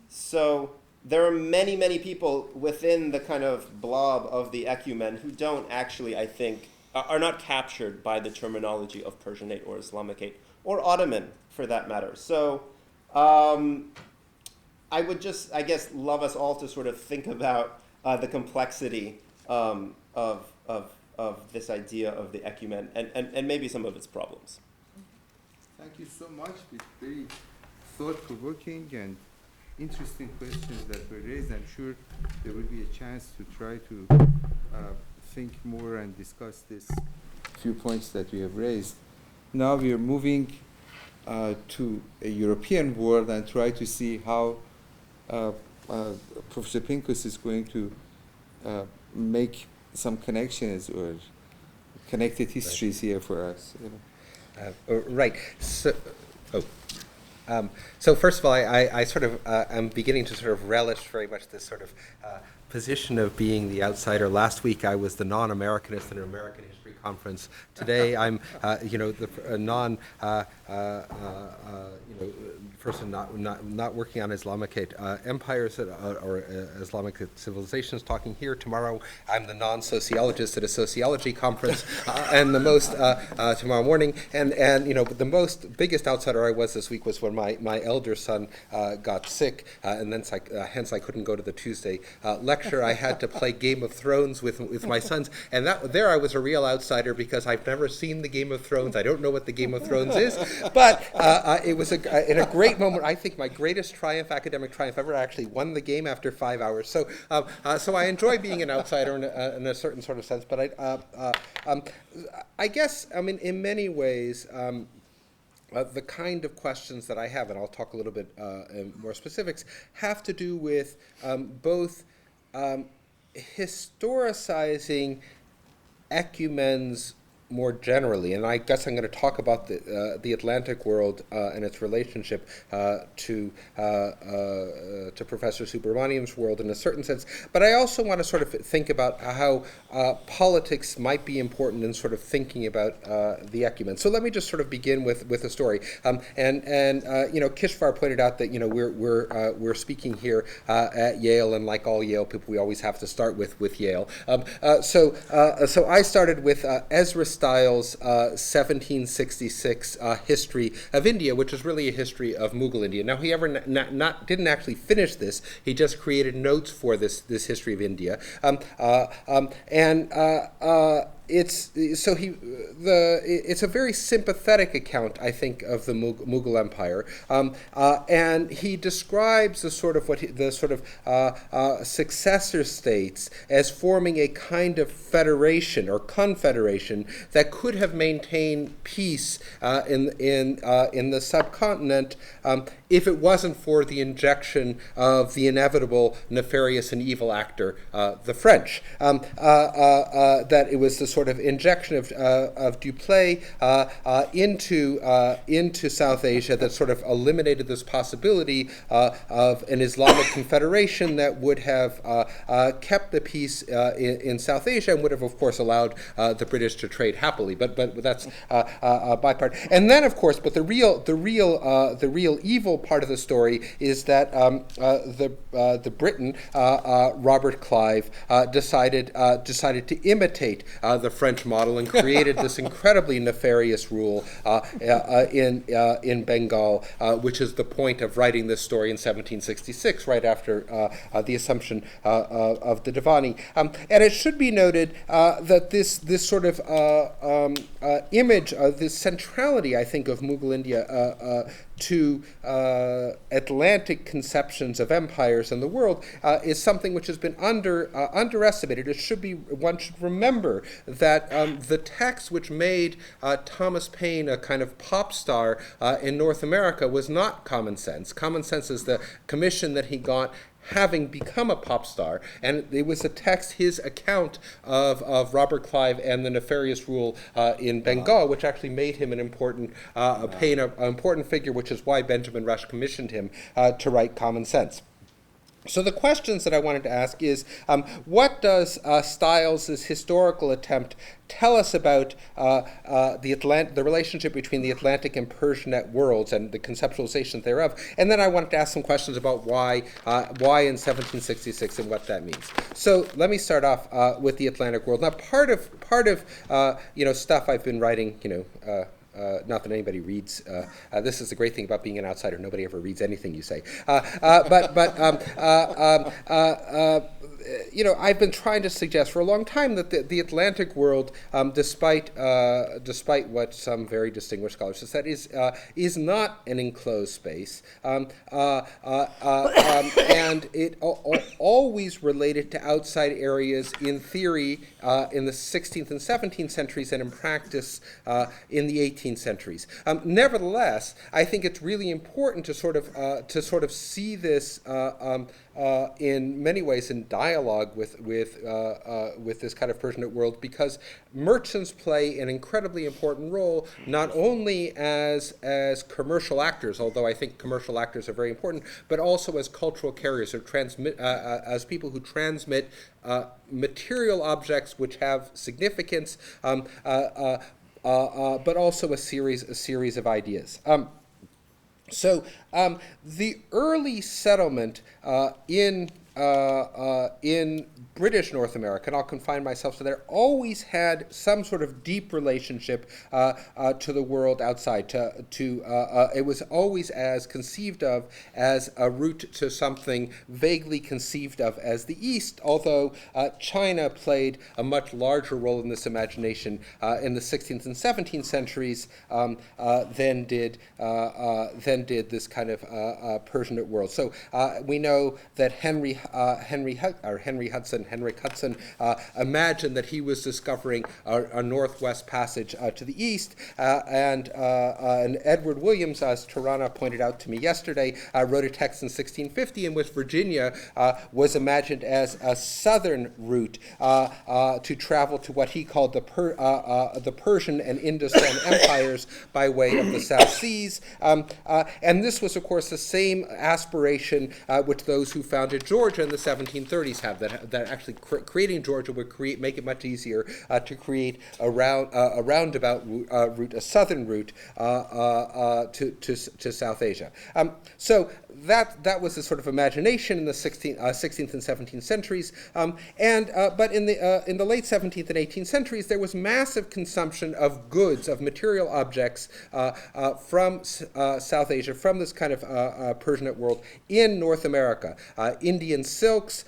Speaker 4: So there are many, many people within the kind of blob of the Oecumene who don't actually, I think, are not captured by the terminology of Persianate or Islamicate, or Ottoman, for that matter. So I would just, I guess, love us all to sort of think about the complexity of this idea of the Oecumene and maybe some of its problems.
Speaker 1: Thank you so much. It's very thought-provoking and interesting questions that were raised. I'm sure there will be a chance to try to think more and discuss this few points that we have raised. Now we are moving to a European world and try to see how Professor Pincus is going to make some connections or connected histories here for us.
Speaker 5: Right. So, so first of all, I sort of am beginning to sort of relish very much this sort of position of being the outsider. Last week I was the non-Americanist in an American history conference. Today I'm, the person not working on Islamic empires or Islamic civilizations talking here. Tomorrow I'm the non-sociologist at a sociology conference, and the most tomorrow morning. And the biggest outsider I was this week was when my elder son got sick, and then hence I couldn't go to the Tuesday lecture. I had to play Game of Thrones with my sons, and there I was a real outsider because I've never seen the Game of Thrones. I don't know what the Game of Thrones is, but it was in a great moment. I think my greatest academic triumph ever. I actually won the game after 5 hours. So I enjoy being an outsider in a certain sort of sense. But I guess, I mean, in many ways, the kind of questions that I have, and I'll talk a little bit in more specifics, have to do with both historicizing ecumens more generally, and I guess I'm going to talk about the Atlantic world and its relationship to Professor Subhrahmanyam's world in a certain sense. But I also want to sort of think about how politics might be important in sort of thinking about the ecumen. So let me just sort of begin with a story. Kishwar pointed out that we're speaking here at Yale, and like all Yale people, we always have to start with Yale. So I started with Ezra Styles' 1766 history of India, which is really a history of Mughal India. Now, he didn't actually finish this. He just created notes for this history of India, it's a very sympathetic account, I think, of the Mughal Empire, and he describes the sort of successor states as forming a kind of federation or confederation that could have maintained peace in the subcontinent if it wasn't for the injection of the inevitable nefarious and evil actor, the French. That it was the sort of injection of Dupleix into South Asia that sort of eliminated this possibility of an Islamic confederation that would have kept the peace in South Asia and would have, of course, allowed the British to trade happily. But that's by part. And then, of course, but the real evil part of the story is that the Briton Robert Clive decided to imitate the the French model and created this incredibly nefarious rule in Bengal, which is the point of writing this story in 1766, right after the assumption of the Divani. And it should be noted that this sort of image, this centrality, I think, of Mughal India to Atlantic conceptions of empires in the world is something which has been underestimated. One should remember that the text which made Thomas Paine a kind of pop star in North America was not Common Sense. Common Sense is the commission that he got having become a pop star, and it was a text, his account of Robert Clive and the nefarious rule in Bengal, which actually made him an important Paine, an important figure, which is why Benjamin Rush commissioned him to write Common Sense. So the questions that I wanted to ask is, what does Stiles' historical attempt tell us about the relationship between the Atlantic and Persianate worlds and the conceptualization thereof? And then I wanted to ask some questions about why in 1766 and what that means. So let me start off with the Atlantic world. Now, part of stuff I've been writing, not that anybody reads. This is the great thing about being an outsider. Nobody ever reads anything you say. I've been trying to suggest for a long time that the Atlantic world, despite what some very distinguished scholars have said, is not an enclosed space, and it always related to outside areas in theory in the 16th and 17th centuries, and in practice in the 18th centuries. Nevertheless, I think it's really important to sort of see this in many ways in dialogue with this kind of Persianate world, because merchants play an incredibly important role, not only as commercial actors, although I think commercial actors are very important, but also as cultural carriers, or as people who transmit material objects which have significance, but also a series of ideas. So the early settlement in British North America, and I'll confine myself to there, always had some sort of deep relationship to the world outside. It was always as conceived of as a route to something vaguely conceived of as the East, although China played a much larger role in this imagination in the 16th and 17th centuries than did this kind of Persianate world. So we know that Henry Hudson imagined that he was discovering a northwest passage to the east, and Edward Williams, as Tarana pointed out to me yesterday, wrote a text in 1650 in which Virginia was imagined as a southern route to travel to what he called the Persian and Indostán empires by way of the South Seas, and this was, of course, the same aspiration which those who founded Georgia in the 1730s have, that actually creating Georgia would make it much easier to create a roundabout route, a southern route to South Asia. So that was the sort of imagination in the 16th and 17th centuries, but in the late 17th and 18th centuries, there was massive consumption of goods, of material objects from South Asia, from this kind of Persianate world in North America. Indian silks,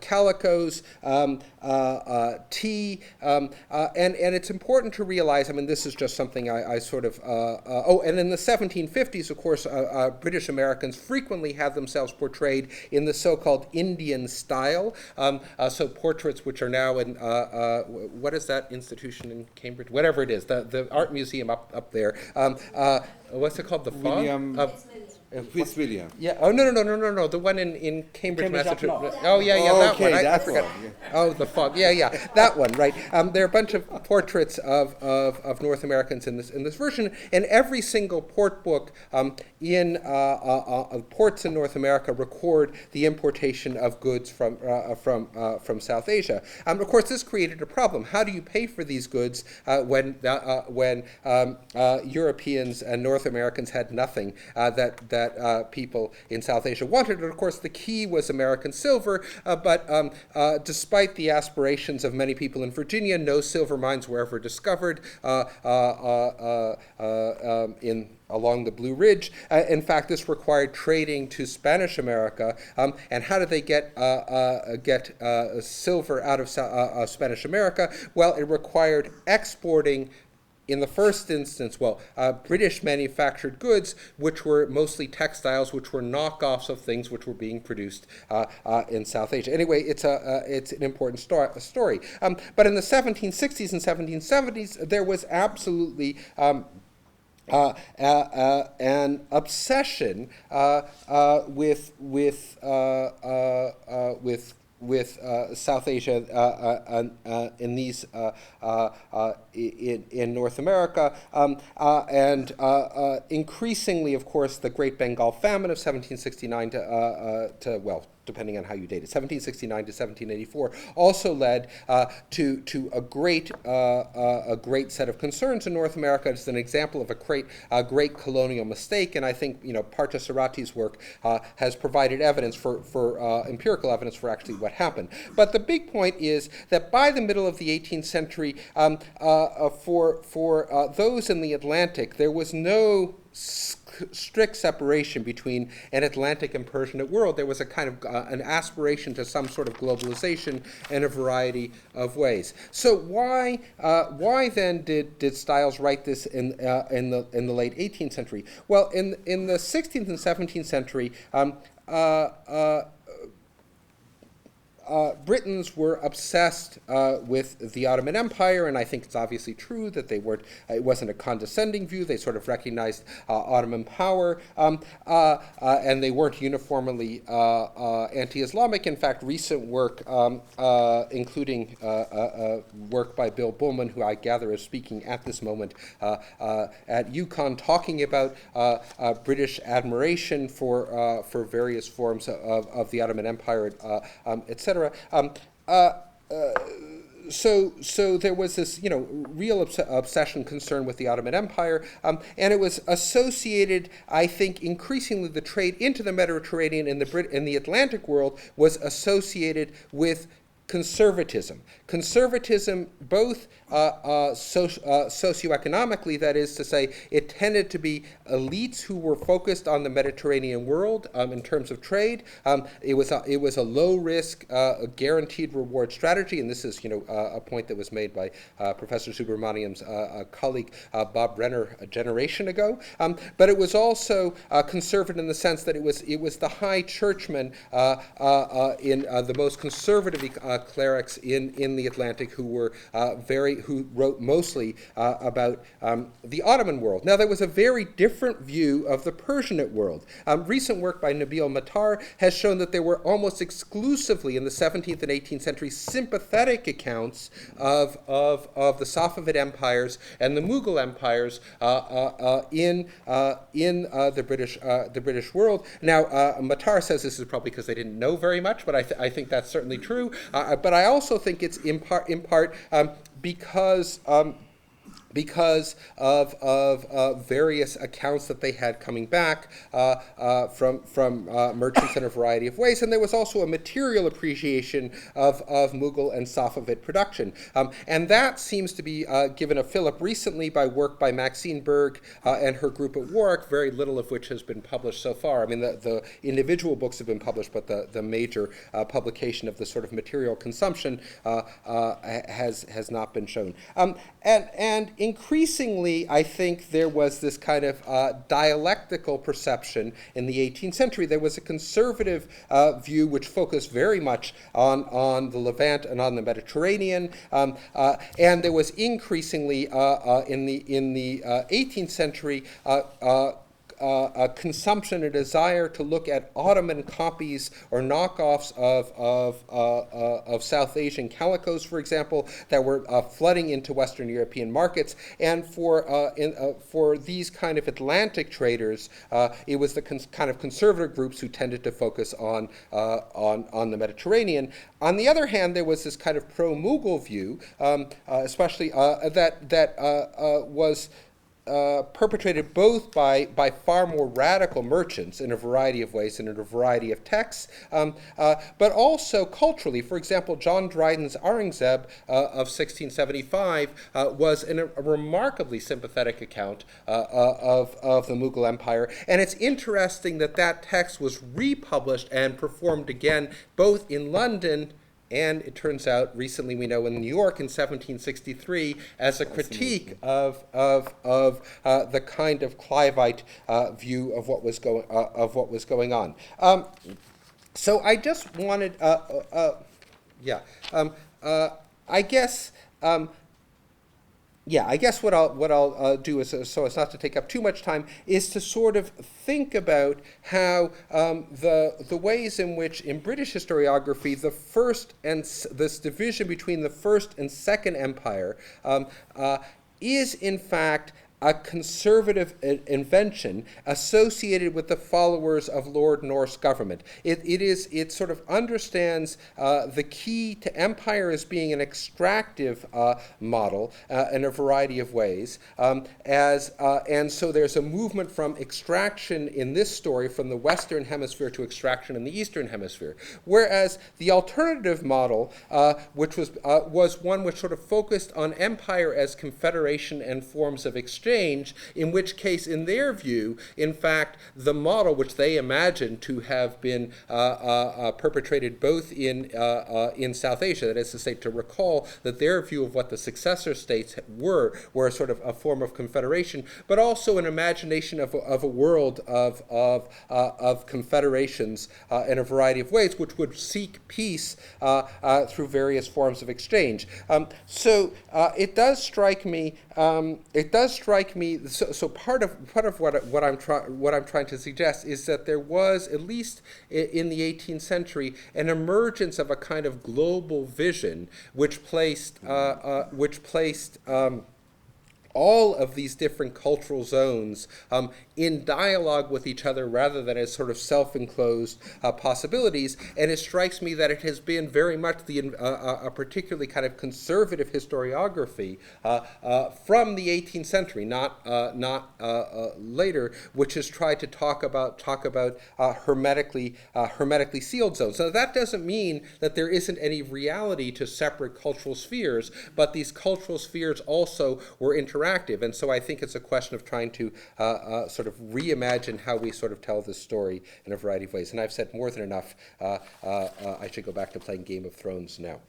Speaker 5: calicos, tea, and it's important to realize, I mean, this is just something I sort of, and in the 1750s, of course, British Americans frequently have themselves portrayed in the so-called Indian style, so portraits which are now in, what is that institution in Cambridge? Whatever it is, the art museum up there. What's it called? The William.
Speaker 1: Fitzwilliam.
Speaker 5: Yeah. Oh no. The one in Cambridge, Massachusetts. Oh yeah,
Speaker 1: Oh,
Speaker 5: that
Speaker 1: okay,
Speaker 5: one. I
Speaker 1: that
Speaker 5: forgot.
Speaker 1: one, yeah.
Speaker 5: Oh, the fog. Yeah, that one. Right. There are a bunch of portraits of North Americans in this version, and every single port book in ports in North America record the importation of goods from South Asia. Of course, this created a problem. How do you pay for these goods when Europeans and North Americans had nothing that that people in South Asia wanted. And of course, the key was American silver, but despite the aspirations of many people in Virginia, no silver mines were ever discovered along the Blue Ridge. In fact, this required trading to Spanish America. And how did they get silver out of Spanish America? Well, it required exporting, in the first instance, British manufactured goods, which were mostly textiles, which were knockoffs of things which were being produced in South Asia. Anyway, it's an important story. But in the 1760s and 1770s, there was absolutely an obsession with South Asia in North America, and increasingly, of course, the Great Bengal Famine of 1769 depending on how you date it, 1769 to 1784, also led to a great set of concerns in North America. It's an example of a great colonial mistake, and I think Parthasarathy's work has provided evidence for empirical evidence for actually what happened. But the big point is that by the middle of the 18th century, for those in the Atlantic, there was no strict separation between an Atlantic and Persianate world. There was a kind of an aspiration to some sort of globalization in a variety of ways. So why then did Stiles write this in the late 18th century? Well, in the 16th and 17th century, Britons were obsessed with the Ottoman Empire, and I think it's obviously true that they weren't. It wasn't a condescending view. They sort of recognized Ottoman power, and they weren't uniformly anti-Islamic. In fact, recent work, including work by Bill Bullman, who I gather is speaking at this moment at UConn, talking about British admiration for various forms of the Ottoman Empire, etc. So there was this, real obsession, concern with the Ottoman Empire, and it was associated, I think, increasingly the trade into the Mediterranean in the Atlantic world was associated with conservatism. Conservatism, both socioeconomically, that is to say, it tended to be elites who were focused on the Mediterranean world in terms of trade. It was a low-risk, guaranteed reward strategy, and this is a point that was made by Professor Subrahmanyam's colleague Bob Renner a generation ago. But it was also conservative in the sense that it was the high churchmen in the most conservative clerics in the Atlantic who wrote mostly about the Ottoman world. Now, there was a very different view of the Persianate world. Recent work by Nabil Matar has shown that there were almost exclusively in the 17th and 18th century sympathetic accounts of the Safavid empires and the Mughal empires in the British world. Now, Matar says this is probably because they didn't know very much, but I think that's certainly true. But I also think it's in part because of various accounts that they had coming back from merchants in a variety of ways. And there was also a material appreciation of Mughal and Safavid production. And that seems to be given a fillip recently by work by Maxine Berg and her group at Warwick, very little of which has been published so far. I mean, the individual books have been published, but the major publication of the sort of material consumption has not been shown. And increasingly, I think there was this kind of dialectical perception in the 18th century. There was a conservative view which focused very much on the Levant and on the Mediterranean, and there was increasingly in the 18th century a consumption, a desire to look at Ottoman copies or knockoffs of South Asian calicos, for example, that were flooding into Western European markets. And for these kind of Atlantic traders, it was the kind of conservative groups who tended to focus on the Mediterranean. On the other hand, there was this kind of pro-Mughal view, especially that was perpetrated both by far more radical merchants in a variety of ways and in a variety of texts, but also culturally. For example, John Dryden's Aurangzeb of 1675 was a remarkably sympathetic account of the Mughal Empire. And it's interesting that that text was republished and performed again both in London and, it turns out, recently we know, in New York in 1763 as a critique of the kind of Cliveite view of what was going on. So I just wanted, I guess what I'll do is, so as not to take up too much time, is to sort of think about how the ways in which in British historiography this division between the First and Second Empire is in fact a conservative invention associated with the followers of Lord North's government. It sort of understands the key to empire as being an extractive model in a variety of ways, and so there's a movement from extraction in this story from the Western Hemisphere to extraction in the Eastern Hemisphere. Whereas the alternative model, which was one which sort of focused on empire as confederation and forms of exchange, in which case, in their view, in fact, the model which they imagined to have been perpetrated both in South Asia, that is to say, to recall that their view of what the successor states were sort of a form of confederation, but also an imagination of a world of confederations in a variety of ways, which would seek peace through various forms of exchange. So it does strike me. So part of what I'm trying to suggest is that there was, at least in the 18th century, an emergence of a kind of global vision which placed all of these different cultural zones in dialogue with each other rather than as sort of self-enclosed possibilities. And it strikes me that it has been very much a particularly kind of conservative historiography from the 18th century, not later, which has tried to talk about hermetically sealed zones. Now that doesn't mean that there isn't any reality to separate cultural spheres, but these cultural spheres also were interactive. And so I think it's a question of trying to sort of reimagine how we sort of tell this story in a variety of ways. And I've said more than enough. I should go back to playing Game of Thrones now.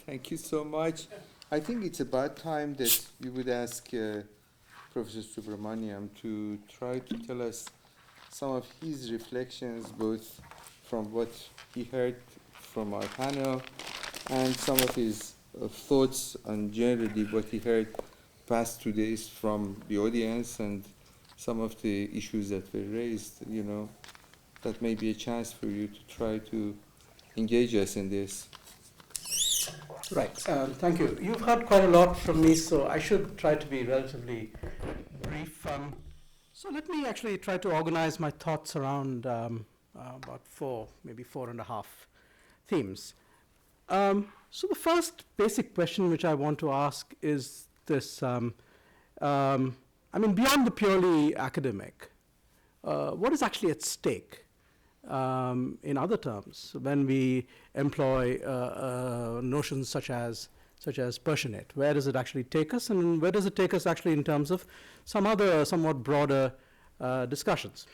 Speaker 1: Thank you so much. I think it's about time that you would ask Professor Subhrahmanyam to try to tell us some of his reflections, both from what he heard from our panel and some of his thoughts on generally what he heard past 2 days from the audience and some of the issues that were raised. That may be a chance for you to try to engage us in this.
Speaker 6: Right. Thank you. You've heard quite a lot from me, so I should try to be relatively brief. So let me actually try to organize my thoughts around about maybe four and a half themes. So the first basic question which I want to ask is this, beyond the purely academic, what is actually at stake in other terms when we employ notions such as Persianate? Where does it actually take us, and where does it take us actually in terms of some other somewhat broader discussions?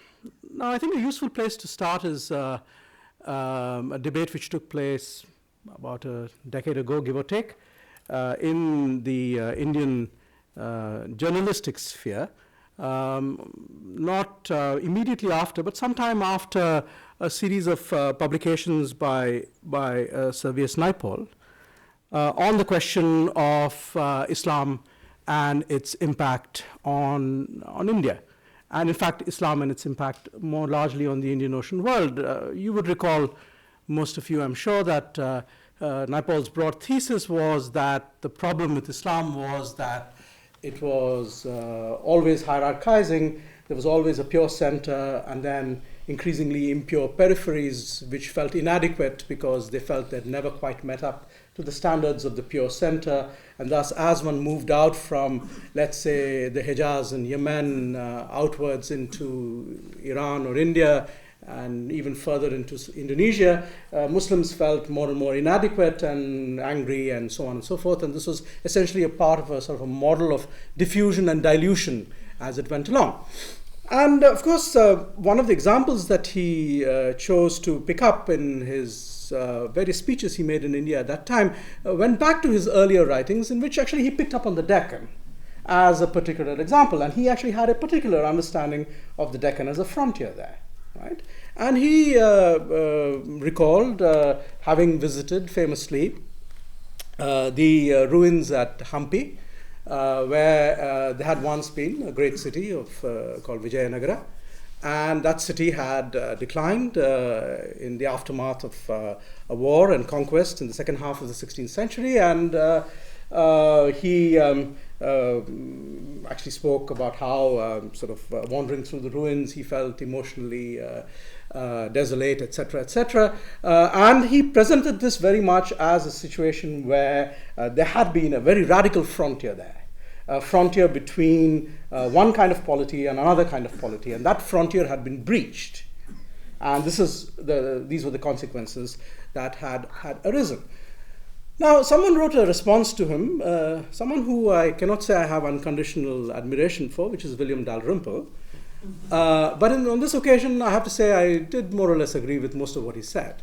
Speaker 6: Now, I think a useful place to start is a debate which took place about a decade ago, give or take, in the Indian journalistic sphere, not immediately after, but sometime after a series of publications by Sir V.S. Naipaul on the question of Islam and its impact on India. And in fact, Islam and its impact more largely on the Indian Ocean world. You would recall, most of you, I'm sure, that Naipaul's broad thesis was that the problem with Islam was that it was always hierarchizing. There was always a pure center, and then increasingly impure peripheries which felt inadequate because they felt they'd never quite met up to the standards of the pure center. And thus, as one moved out from, let's say, the Hejaz and Yemen outwards into Iran or India, and even further into Indonesia, Muslims felt more and more inadequate and angry and so on and so forth. And this was essentially a part of a sort of a model of diffusion and dilution as it went along. And of course, one of the examples that he chose to pick up in his various speeches he made in India at that time went back to his earlier writings, in which actually he picked up on the Deccan as a particular example. And he actually had a particular understanding of the Deccan as a frontier there. Right? And he recalled having visited famously the ruins at Hampi, where there had once been a great city called Vijayanagara. And that city had declined in the aftermath of a war and conquest in the second half of the 16th century. And he actually spoke about how wandering through the ruins, he felt emotionally desolate, etc., etc. And he presented this very much as a situation where there had been a very radical frontier there. A frontier between one kind of polity and another kind of polity, and that frontier had been breached. And these were the consequences that had arisen. Now, someone wrote a response to him, someone who I cannot say I have unconditional admiration for, which is William Dalrymple. But on this occasion, I have to say I did more or less agree with most of what he said.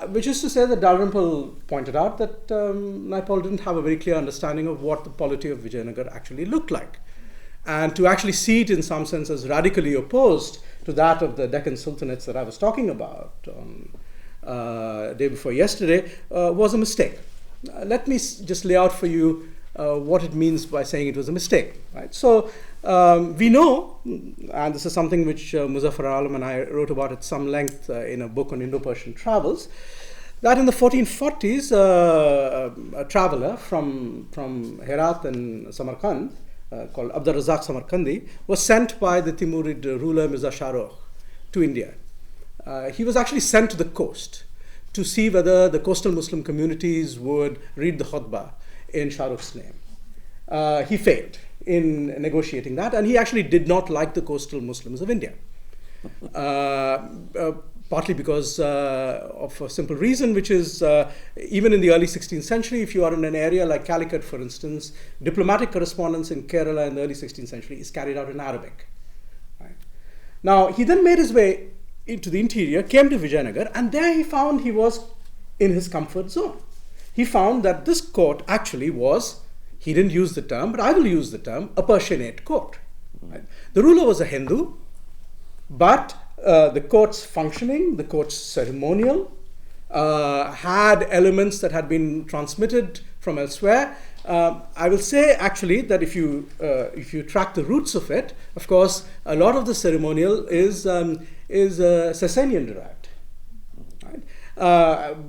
Speaker 6: Which is to say that Dalrymple pointed out that Naipaul didn't have a very clear understanding of what the polity of Vijayanagar actually looked like. And to actually see it in some sense as radically opposed to that of the Deccan Sultanates that I was talking about on day before yesterday was a mistake. Let me just lay out for you what it means by saying it was a mistake. Right? So we know, and this is something which Muzaffar Alam and I wrote about at some length in a book on Indo-Persian travels, that in the 1440s, a traveler from Herat and Samarkand, called Abd al-Razzaq Samarkandi, was sent by the Timurid ruler Mirza Shah Rukh to India. He was actually sent to the coast to see whether the coastal Muslim communities would read the khutbah in Shah Rukh's name. He failed in negotiating that, and he actually did not like the coastal Muslims of India. Partly because of a simple reason, which is even in the early 16th century, if you are in an area like Calicut, for instance, diplomatic correspondence in Kerala in the early 16th century is carried out in Arabic. Right? Now, he then made his way into the interior, came to Vijayanagar, and there he found he was in his comfort zone. He found that this court actually was, he didn't use the term, but I will use the term, a Persianate court. Right? The ruler was a Hindu, but the court's functioning, the court's ceremonial, had elements that had been transmitted from elsewhere. I will say actually that if you track the roots of it, of course, a lot of the ceremonial is Sasanian derived. Right?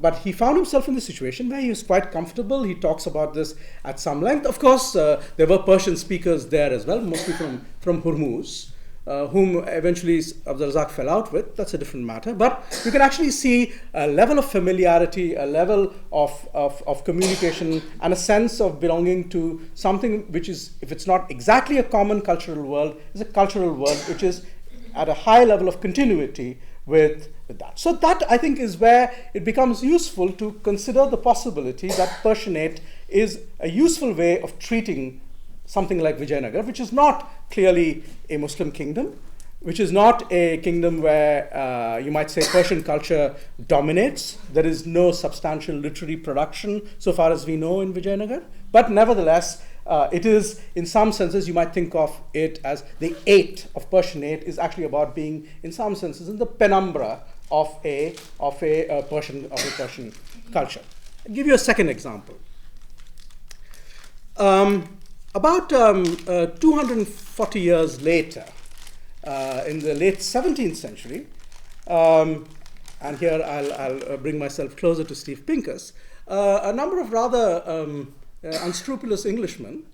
Speaker 6: But he found himself in the situation where he was quite comfortable. He talks about this at some length. Of course, there were Persian speakers there as well, mostly from Hormuz, whom eventually Abd al-Razzaq fell out with. That's a different matter. But you can actually see a level of familiarity, a level of communication, and a sense of belonging to something which is, if it's not exactly a common cultural world, is a cultural world which is at a high level of continuity with that. So that, I think, is where it becomes useful to consider the possibility that Persianate is a useful way of treating something like Vijayanagar, which is not clearly a Muslim kingdom, which is not a kingdom where you might say Persian culture dominates. There is no substantial literary production so far as we know in Vijayanagar, but nevertheless, it is, in some senses, you might think of it as the eight of Persianate is actually about being, in some senses, in the penumbra of a Persian culture. I'll give you a second example. About 240 years later, in the late 17th century, and here I'll bring myself closer to Steve Pincus, a number of rather unscrupulous Englishmen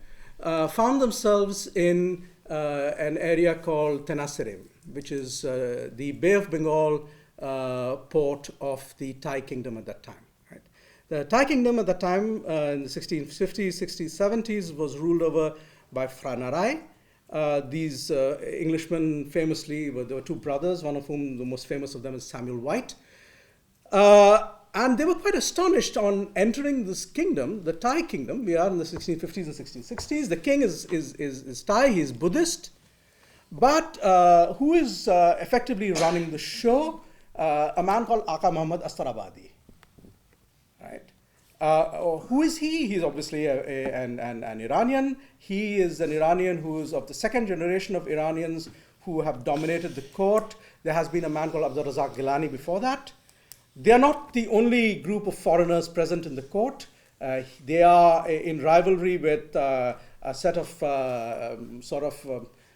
Speaker 6: found themselves in an area called Tenasserim. which is the Bay of Bengal port of the Thai kingdom at that time. Right? The Thai kingdom at that time, in the 1650s, 60s, 70s, was ruled over by Phra Narai. These Englishmen famously, there were two brothers, one of whom the most famous of them is Samuel White. And they were quite astonished on entering this kingdom, the Thai kingdom. We are in the 1650s and 1660s. The king is Thai, he is Buddhist. But who is effectively running the show? A man called Aka Muhammad Astarabadi. Right? Who is he? He's obviously an Iranian. He is an Iranian who is of the second generation of Iranians who have dominated the court. There has been a man called Abdul Razak Gilani before that. They are not the only group of foreigners present in the court. They are in rivalry with a set of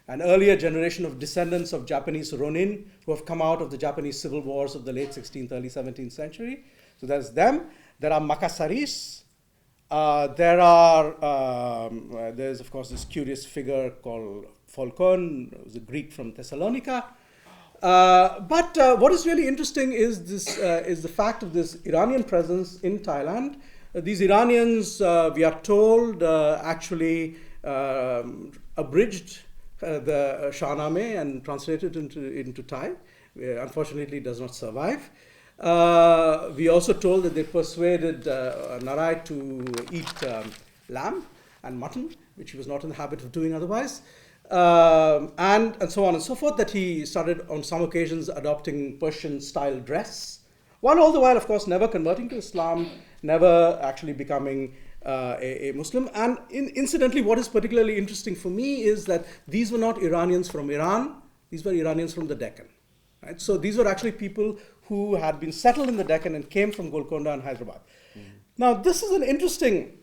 Speaker 6: an earlier generation of descendants of Japanese Ronin who have come out of the Japanese civil wars of the late 16th, early 17th century. So there's them. There are Makassaris. There's of course this curious figure called Pholkon, who's a Greek from Thessalonica. But what is really interesting is the fact of this Iranian presence in Thailand. These Iranians, we are told, actually abridged the Shahnameh and translated into Thai. Unfortunately, it does not survive. We also told that they persuaded Narai to eat lamb and mutton, which he was not in the habit of doing otherwise. And so on and so forth, that he started on some occasions adopting Persian style dress, while all the while, of course, never converting to Islam, never actually becoming a Muslim. And incidentally, what is particularly interesting for me is that these were not Iranians from Iran, these were Iranians from the Deccan. Right? So these were actually people who had been settled in the Deccan and came from Golconda and Hyderabad. Now, this is an interesting,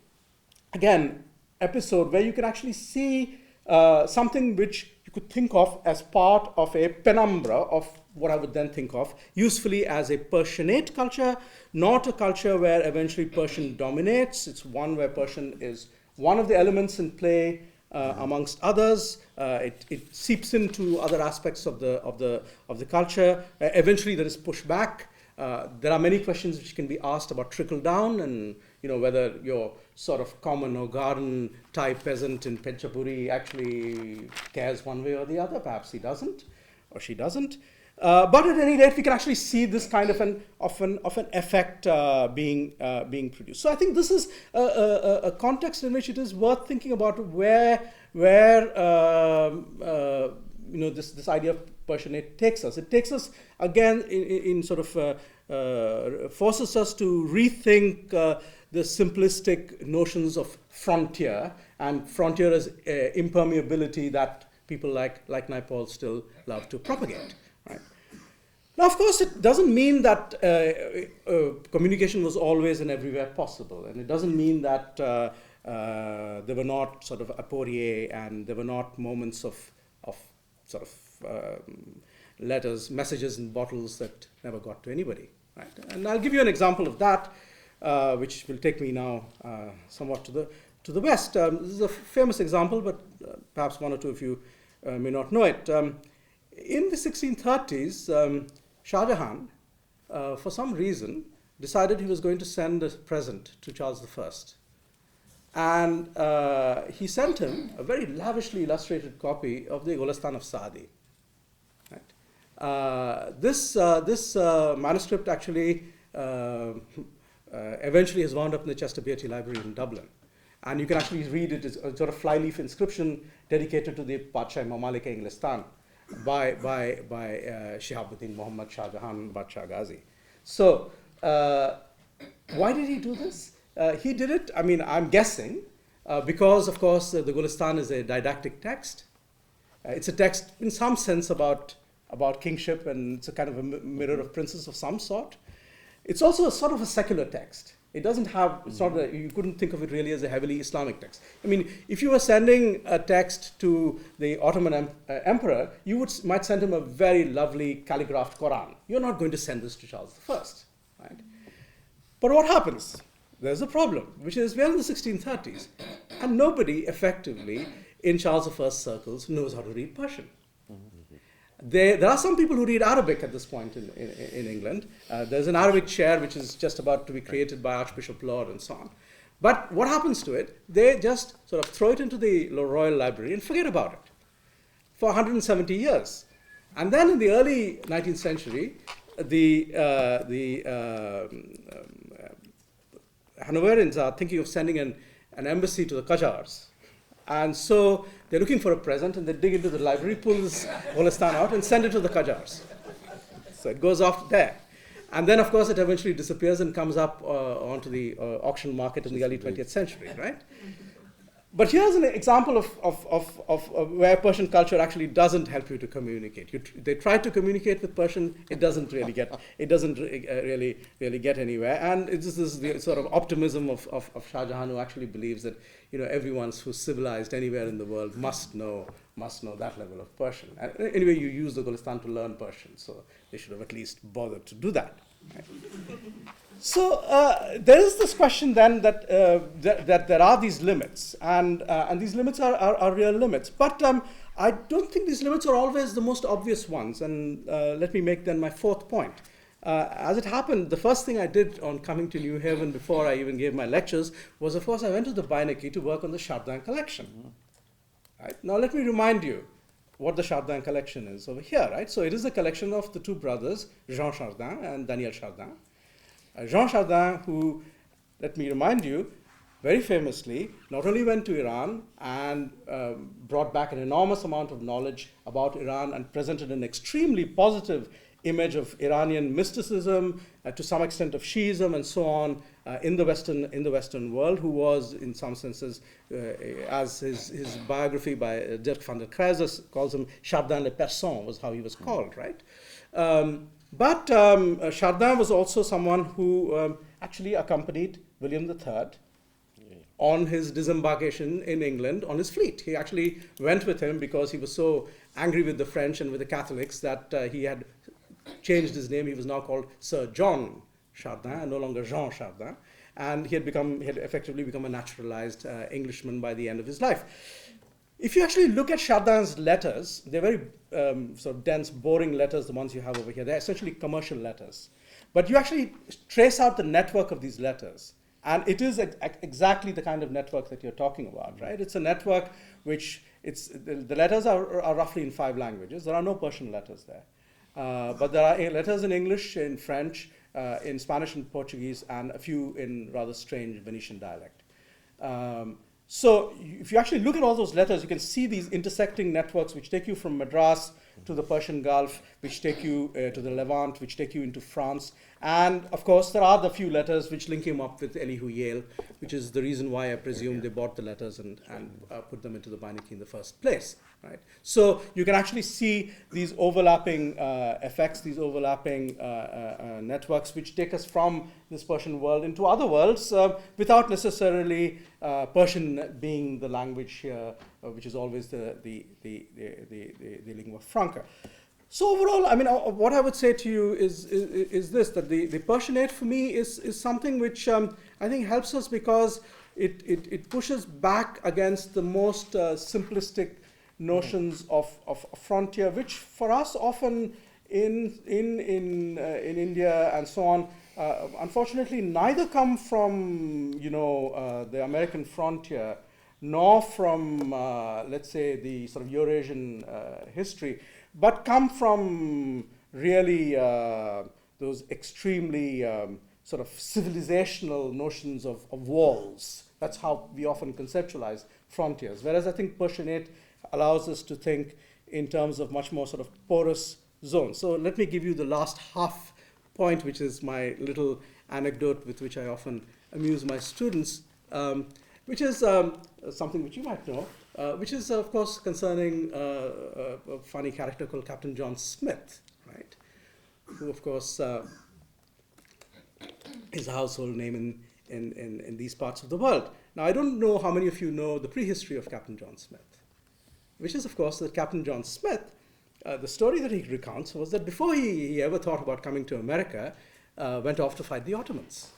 Speaker 6: again, episode where you can actually see something which you could think of as part of a penumbra of what I would then think of usefully as a Persianate culture, not a culture where eventually Persian dominates. It's one where Persian is one of the elements in play amongst others. It seeps into other aspects of the culture. Eventually there is pushback. There are many questions which can be asked about trickle down and whether your sort of common or garden Thai peasant in Penchaburi actually cares one way or the other. Perhaps he doesn't or she doesn't. But at any rate, we can actually see this kind of an effect being produced. So I think this is a context in which it is worth thinking about where this idea of Persianate takes us. It takes us again in sort of forces us to rethink the simplistic notions of frontier and frontier as impermeability that people like Naipaul still love to propagate. Right? Now, of course, it doesn't mean that communication was always and everywhere possible, and it doesn't mean that there were not sort of aporie and there were not moments of sort of letters, messages in bottles that never got to anybody. Right? And I'll give you an example of that, which will take me now somewhat to the west. This is a famous example, but perhaps one or two of you may not know it. In the 1630s, Shah Jahan, for some reason, decided he was going to send a present to Charles I. And he sent him a very lavishly illustrated copy of the Golestan of Saadi. Right? This manuscript actually eventually has wound up in the Chester Beatty Library in Dublin. And you can actually read it as a sort of flyleaf inscription dedicated to the Padshah Mamalik Inglistan by Shihabuddin Muhammad Shah Jahan Badshah Ghazi. So why did he do this? He did it, I mean, I'm guessing, because, of course, the Golestan is a didactic text. It's a text, in some sense, about kingship, and it's a kind of a mirror of princes of some sort. It's also a sort of a secular text. It doesn't have, it's not you couldn't think of it really as a heavily Islamic text. I mean, if you were sending a text to the Ottoman Emperor, you might send him a very lovely calligraphed Quran. You're not going to send this to Charles I, right? But what happens? There's a problem, which is we're in the 1630s, and nobody effectively in Charles I's circles knows how to read Persian. There are some people who read Arabic at this point in England. There's an Arabic chair which is just about to be created by Archbishop Laud and so on. But what happens to it? They just sort of throw it into the Royal Library and forget about it for 170 years. And then in the early 19th century, the Hanoverians are thinking of sending an embassy to the Qajars. And so they're looking for a present, and they dig into the library, pull this Golestan out, and send it to the Qajars. So it goes off there. And then, of course, it eventually disappears and comes up onto the auction market in the early 20th century, right? But here's an example of where Persian culture actually doesn't help you to communicate. They try to communicate with Persian, it doesn't really get anywhere. And it's just this sort of optimism of Shah Jahan, who actually believes that everyone who's civilized anywhere in the world must know that level of Persian. And anyway, you use the Golestan to learn Persian, so they should have at least bothered to do that. Right? So there is this question then that there are these limits, and these limits are real limits. But I don't think these limits are always the most obvious ones. And let me make then my fourth point. As it happened, the first thing I did on coming to New Haven before I even gave my lectures was, of course, I went to the Beinecke to work on the Chardin collection. Right? Now let me remind you what the Chardin collection is over here. Right? So it is a collection of the two brothers, Jean Chardin and Daniel Chardin. Jean Chardin, who, let me remind you, very famously not only went to Iran and brought back an enormous amount of knowledge about Iran and presented an extremely positive image of Iranian mysticism, to some extent of Shiism and so on, in the Western world, who was, in some senses, as his biography by Dirk van der Kruijs calls him, Chardin le Persan was how he was called, right? But Chardin was also someone who actually accompanied William III on his disembarkation in England on his fleet. He actually went with him because he was so angry with the French and with the Catholics that he had changed his name. He was now called Sir John Chardin and no longer Jean Chardin. And he had effectively become a naturalized Englishman by the end of his life. If you actually look at Chardin's letters, they're very sort of dense, boring letters, the ones you have over here. They're essentially commercial letters. But you actually trace out the network of these letters. And it is exactly the kind of network that you're talking about, right? It's a network which, the letters are roughly in 5 languages. There are no Persian letters there. But there are letters in English, in French, in Spanish and Portuguese, and a few in rather strange Venetian dialect. So if you actually look at all those letters, you can see these intersecting networks which take you from Madras to the Persian Gulf, which take you to the Levant, which take you into France. And of course, there are the few letters which link him up with Elihu Yale, which is the reason why I presume they bought the letters and put them into the Beinecke in the first place. Right? So you can actually see these overlapping effects, these overlapping networks, which take us from this Persian world into other worlds without necessarily Persian being the language here, which is always the lingua franca. So overall, I mean, what I would say to you is this, that the Persianate for me is something which I think helps us because it pushes back against the most simplistic notions of frontier, which for us often in India and so on, unfortunately neither come from the American frontier nor from let's say the sort of Eurasian history, but come from really those extremely sort of civilizational notions of walls. That's how we often conceptualize frontiers. Whereas I think Persianate allows us to think in terms of much more sort of porous zones. So let me give you the last half point, which is my little anecdote with which I often amuse my students, which is something which you might know, which is, of course, concerning a funny character called Captain John Smith, right? Who, of course, is a household name in these parts of the world. Now, I don't know how many of you know the prehistory of Captain John Smith, which is, of course, that Captain John Smith, the story that he recounts was that before he ever thought about coming to America, went off to fight the Ottomans.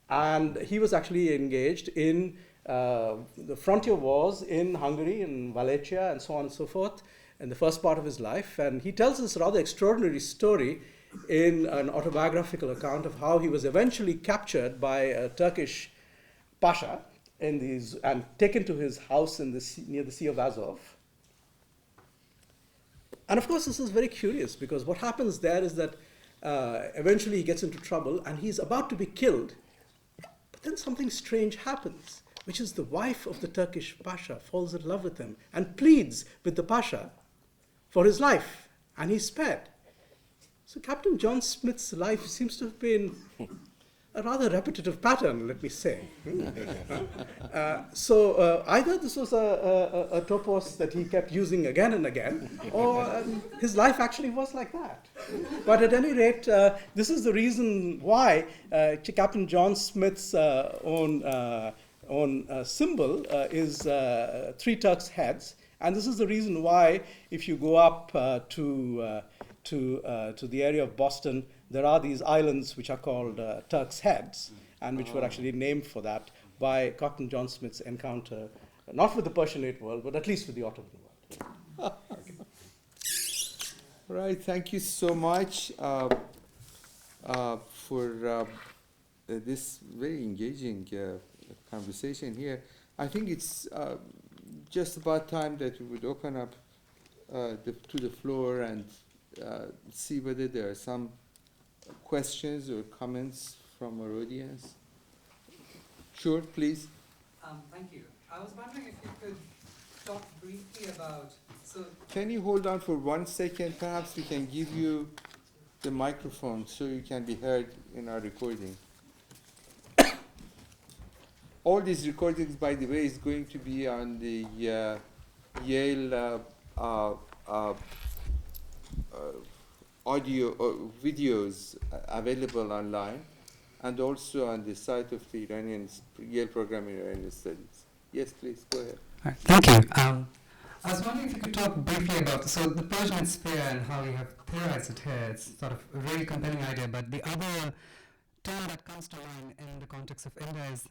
Speaker 6: And he was actually engaged in the frontier wars in Hungary and Wallachia and so on and so forth, in the first part of his life. And he tells this rather extraordinary story in an autobiographical account of how he was eventually captured by a Turkish pasha and taken to his house in the near the Sea of Azov. And of course, this is very curious, because what happens there is that eventually he gets into trouble and he's about to be killed. But then something strange happens, which is the wife of the Turkish pasha falls in love with him and pleads with the pasha for his life, and he's spared. So Captain John Smith's life seems to have been a rather repetitive pattern, let me say. So either this was a topos that he kept using again and again, or his life actually was like that. But at any rate, this is the reason why Captain John Smith's own symbol is 3 Turks' heads, and this is the reason why, if you go up to the area of Boston, there are these islands which are called Turks' Heads, and which were actually named for that by Captain John Smith's encounter, not with the Persianate world, but at least with the Ottoman world.
Speaker 1: Right, thank you so much for this very engaging conversation here. I think it's just about time that we would open up to the floor and see whether there are some questions or comments from our audience. Sure, please.
Speaker 7: Thank you. I was wondering if you could talk briefly about,
Speaker 1: Can you hold on for 1 second? Perhaps we can give you the microphone so you can be heard in our recording. All these recordings, by the way, is going to be on the Yale audio videos available online, and also on the site of the Yale Program in Iranian Studies. Yes, please, go ahead.
Speaker 7: All right, thank you. I was wondering if you could talk briefly about the Persianate sphere and how you have theorized it here. It's sort of a very compelling idea, but the other term that comes to mind in the context of India is,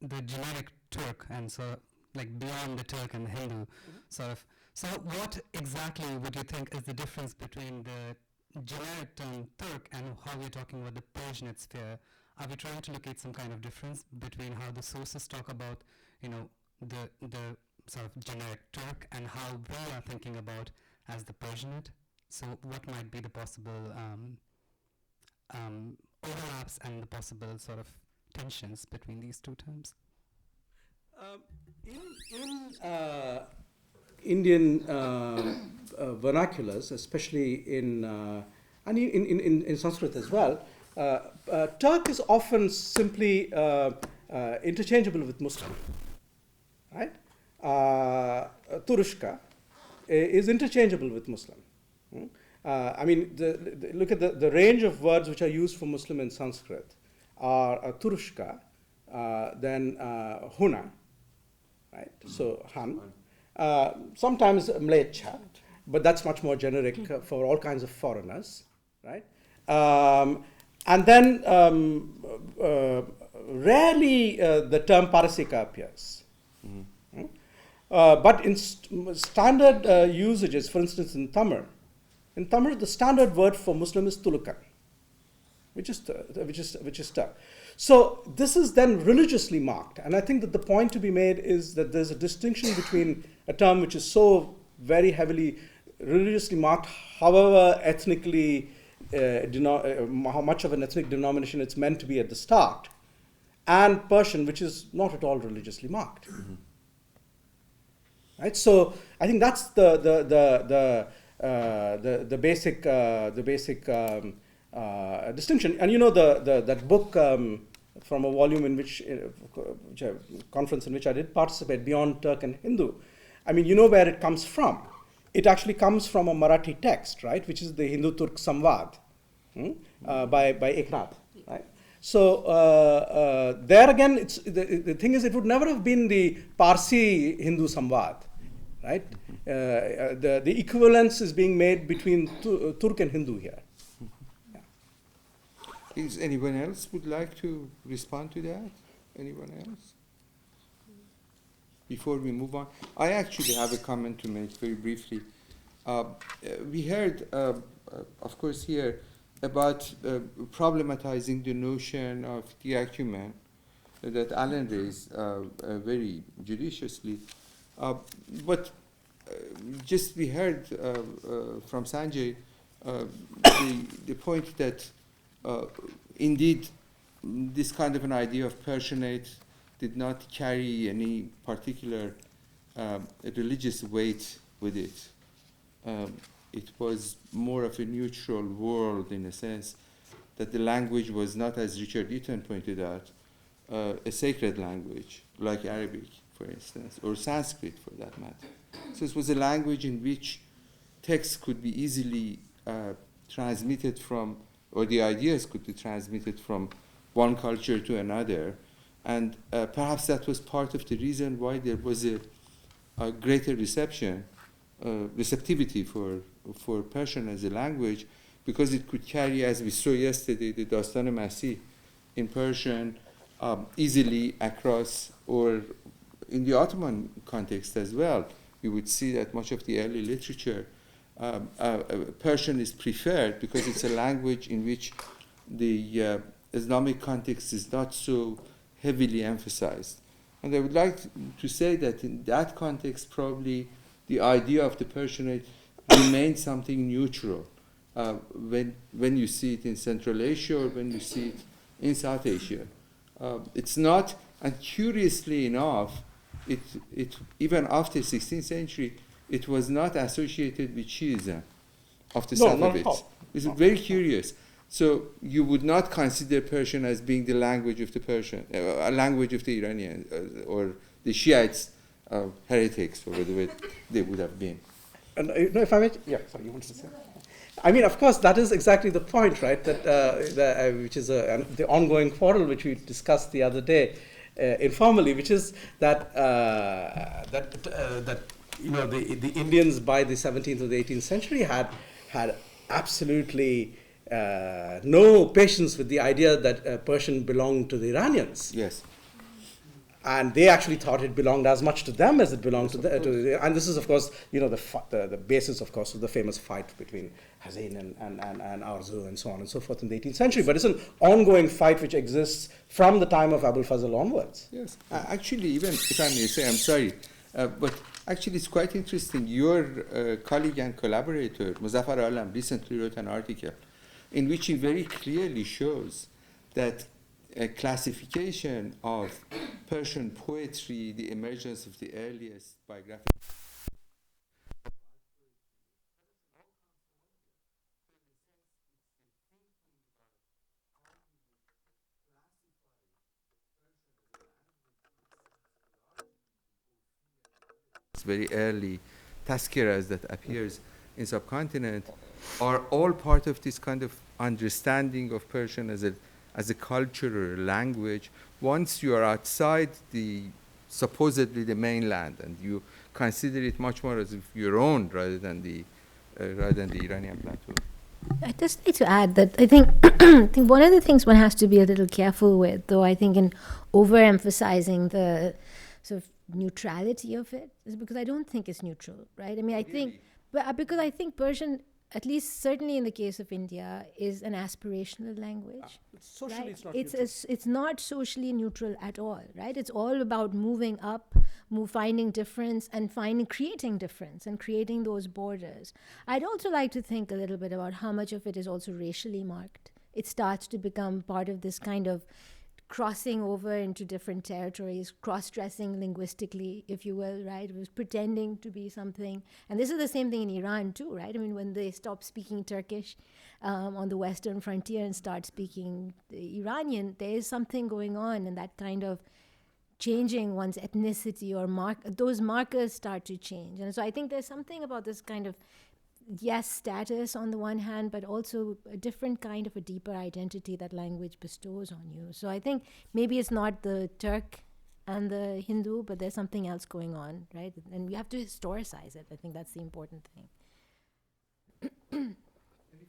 Speaker 7: the generic Turk, and so like beyond the Turk and the Hindu sort of. So what exactly would you think is the difference between the generic term Turk and how we're talking about the Persianate sphere? Are we trying to locate some kind of difference between how the sources talk about, the sort of generic Turk and how we are thinking about as the Persianate? So what might be the possible overlaps and the possible sort of tensions between these two terms?
Speaker 6: In Indian vernaculars, especially in Sanskrit as well, Turk is often simply interchangeable with Muslim, right? Turushka is interchangeable with Muslim. Look at the range of words which are used for Muslim in Sanskrit are Turushka, then Huna, right? So Han. Sometimes Mlecha, but that's much more generic for all kinds of foreigners, right? And then rarely the term Parasika appears. But in standard usages, for instance in Tamil, the standard word for Muslim is Tulukan, which is Turk. So this is then religiously marked, and I think that the point to be made is that there's a distinction between a term which is so very heavily religiously marked, however ethnically, how much of an ethnic denomination it's meant to be at the start, and Persian, which is not at all religiously marked. Right. So I think that's the basic distinction. And that book from a volume in which conference in which I did participate, Beyond Turk and Hindu. I mean, you know where it comes from. It actually comes from a Marathi text, right, which is the Hindu-Turk Samvad by Eknath, right? So there again, the thing is, it would never have been the Parsi Hindu Samvad, right? The equivalence is being made between Turk and Hindu here. Yeah.
Speaker 1: Is anyone else would like to respond to that? Anyone else? Before we move on, I actually have a comment to make very briefly. We heard, of course, here about problematizing the notion of the acumen that Alan raised very judiciously. But just we heard from Sanjay the point that indeed this kind of an idea of Persianate did not carry any particular religious weight with it. It was more of a neutral world in a sense that the language was not, as Richard Eaton pointed out, a sacred language like Arabic, for instance, or Sanskrit for that matter. So it was a language in which texts could be easily transmitted from, or the ideas could be transmitted from one culture to another. And perhaps that was part of the reason why there was a greater receptivity for Persian as a language, because it could carry, as we saw yesterday, the Dastan Masih in Persian easily across, or in the Ottoman context as well. You would see that much of the early literature, Persian is preferred because it's a language in which the Islamic context is not so heavily emphasized. And I would like to say that in that context, probably the idea of the Persianate remains something neutral when you see it in Central Asia or when you see it in South Asia. It's not, and curiously enough, it even after 16th century, it was not associated with Shiism of the Safavids. It's very curious. So you would not consider Persian as being the language of the Persian, a language of the Iranians or the Shiites, heretics, or whatever they would have been.
Speaker 6: And no, if I may, yeah, sorry, you wanted to say? I mean, of course, that is exactly the point, right? That which is the ongoing quarrel which we discussed the other day informally, which is that you know the Indians by the 17th or the 18th century had absolutely no patience with the idea that Persian belonged to the Iranians.
Speaker 1: Yes.
Speaker 6: And they actually thought it belonged as much to them as it belonged to the and this is, of course, you know, the basis, of course, of the famous fight between Hussein and Arzu and so on and so forth in the 18th century. But it's an ongoing fight which exists from the time of Abul Fazl onwards.
Speaker 1: Yes. Actually, even if I may say, I'm sorry, but actually it's quite interesting. Your colleague and collaborator, Muzaffar Alam, recently wrote an article in which he very clearly shows that a classification of Persian poetry, the emergence of the earliest biographical very early tazkiras that appears in subcontinent are all part of this kind of understanding of Persian as a culture or language. Once you are outside the supposedly the mainland and you consider it much more as if your own rather than the Iranian plateau.
Speaker 2: I just need to add that I think I think one of the things one has to be a little careful with, though, I think in overemphasizing the sort of neutrality of it, is because I don't think it's neutral, right? I mean, I think, but because I think Persian, at least certainly in the case of India, is an aspirational language.
Speaker 6: Socially,
Speaker 2: right?
Speaker 6: it's not neutral.
Speaker 2: It's not socially neutral at all, right? It's all about moving up, finding difference and creating difference and creating those borders. I'd also like to think a little bit about how much of it is also racially marked. It starts to become part of this kind of crossing over into different territories, cross-dressing linguistically, if you will, right? It was pretending to be something. And this is the same thing in Iran too, right? I mean, when they stop speaking Turkish on the western frontier and start speaking Iranian, there is something going on, and that kind of changing one's ethnicity or those markers start to change. And so I think there's something about this kind of status on the one hand, but also a different kind of a deeper identity that language bestows on you. So I think maybe it's not the Turk and the Hindu, but there's something else going on, right? And we have to historicize it. I think that's the important thing.
Speaker 1: Any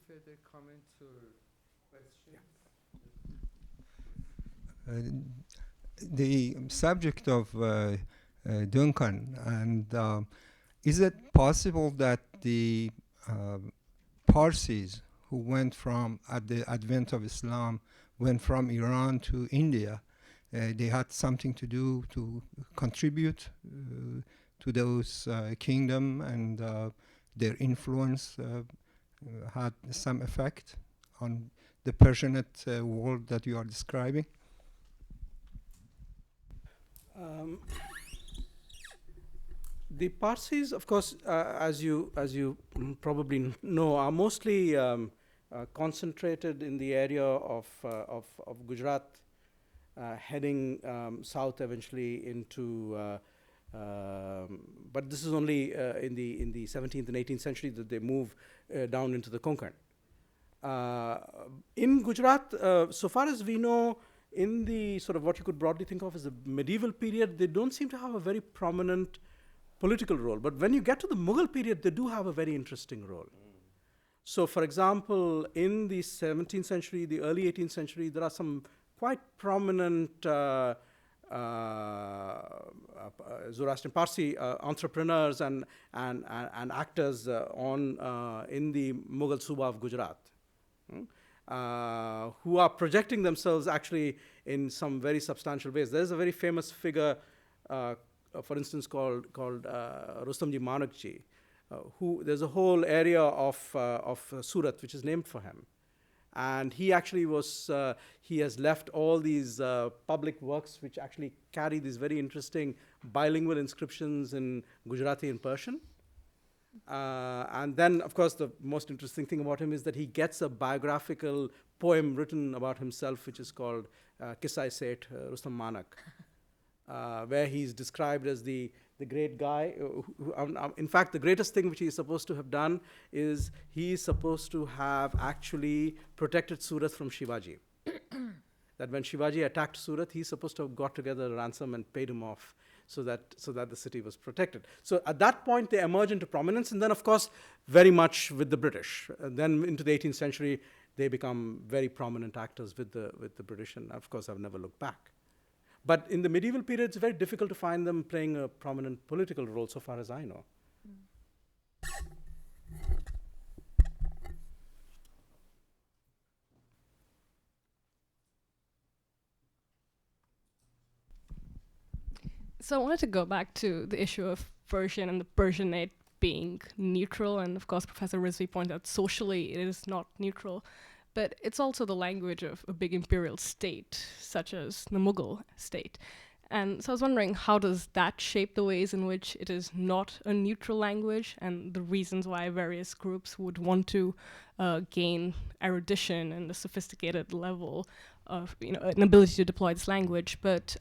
Speaker 1: further comments or questions?
Speaker 8: The subject of Duncan and is it possible that the Parsis who went from, at the advent of Islam, went from Iran to India, they had something to do to contribute to those kingdom, and their influence had some effect on the Persianate world that you are describing?
Speaker 6: The Parsis, of course, as you probably know, are mostly concentrated in the area of Gujarat, heading south eventually into. But this is only in the 17th and 18th century that they move down into the Konkan. In Gujarat, so far as we know, in the sort of what you could broadly think of as the medieval period, they don't seem to have a very prominent political role. But when you get to the Mughal period, they do have a very interesting role. So, for example, in the 17th century, the early 18th century, there are some quite prominent Zoroastrian Parsi entrepreneurs and actors in the Mughal Suba of Gujarat, who are projecting themselves actually in some very substantial ways. There's a very famous figure, for instance, called Rustamji Manakji, who there's a whole area of Surat which is named for him. And he actually he has left all these public works which actually carry these very interesting bilingual inscriptions in Gujarati and Persian. And then, of course, the most interesting thing about him is that he gets a biographical poem written about himself, which is called Kissai Seth Rustam Manak, where he's described as the great guy. In fact, the greatest thing which he's supposed to have done is he's supposed to have actually protected Surat from Shivaji. That when Shivaji attacked Surat, he's supposed to have got together a ransom and paid him off so that the city was protected. So at that point, they emerge into prominence, and then, of course, very much with the British. And then into the 18th century, they become very prominent actors with the British, and of course, I've never looked back. But in the medieval period, it's very difficult to find them playing a prominent political role, so far as I know.
Speaker 9: So I wanted to go back to the issue of Persian and the Persianate being neutral, and of course Professor Rizvi pointed out socially it is not neutral, but it's also the language of a big imperial state, such as the Mughal state. And so I was wondering, how does that shape the ways in which it is not a neutral language, and the reasons why various groups would want to gain erudition and a sophisticated level of, an ability to deploy this language, but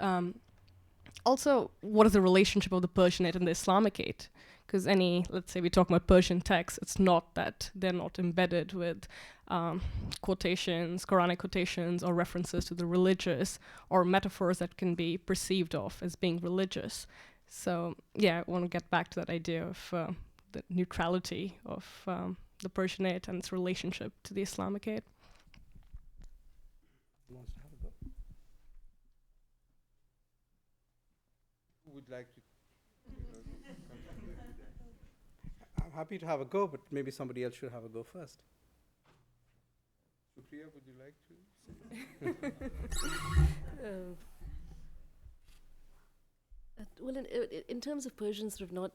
Speaker 9: also, what is the relationship of the Persianate and the Islamicate? Because let's say we talk about Persian texts, it's not that they're not embedded with quotations, Quranic quotations, or references to the religious, or metaphors that can be perceived of as being religious. So, yeah, I want to get back to that idea of the neutrality of the Persianate and its relationship to the Islamicate.
Speaker 1: Would like to.
Speaker 6: I'm happy to have a go, but maybe somebody else should have a go first.
Speaker 1: Supriya, would you like to?
Speaker 3: Well, in terms of Persian, sort of not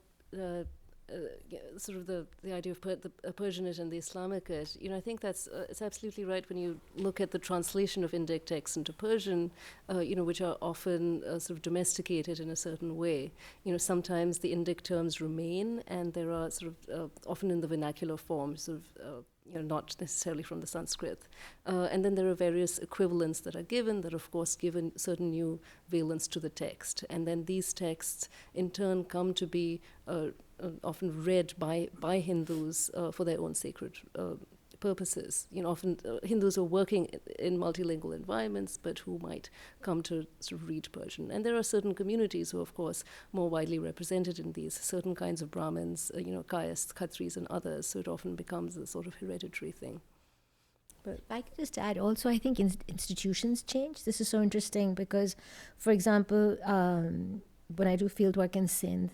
Speaker 3: sort of the idea of the Persianate and the Islamicate, I think that's it's absolutely right when you look at the translation of Indic texts into Persian, which are often sort of domesticated in a certain way. Sometimes the Indic terms remain, and there are sort of often in the vernacular form, sort of not necessarily from the Sanskrit. And then there are various equivalents that are given that, of course, give a certain new valence to the text. And then these texts, in turn, come to be often read by Hindus for their own sacred purposes. Often Hindus are working in multilingual environments, but who might come to sort of read Persian. And there are certain communities who are, of course, more widely represented in these, certain kinds of Brahmins, Kayasts, Khatris, and others, so it often becomes a sort of hereditary thing.
Speaker 2: But I could just add also, I think institutions change. This is so interesting because, for example, when I do field work in Sindh,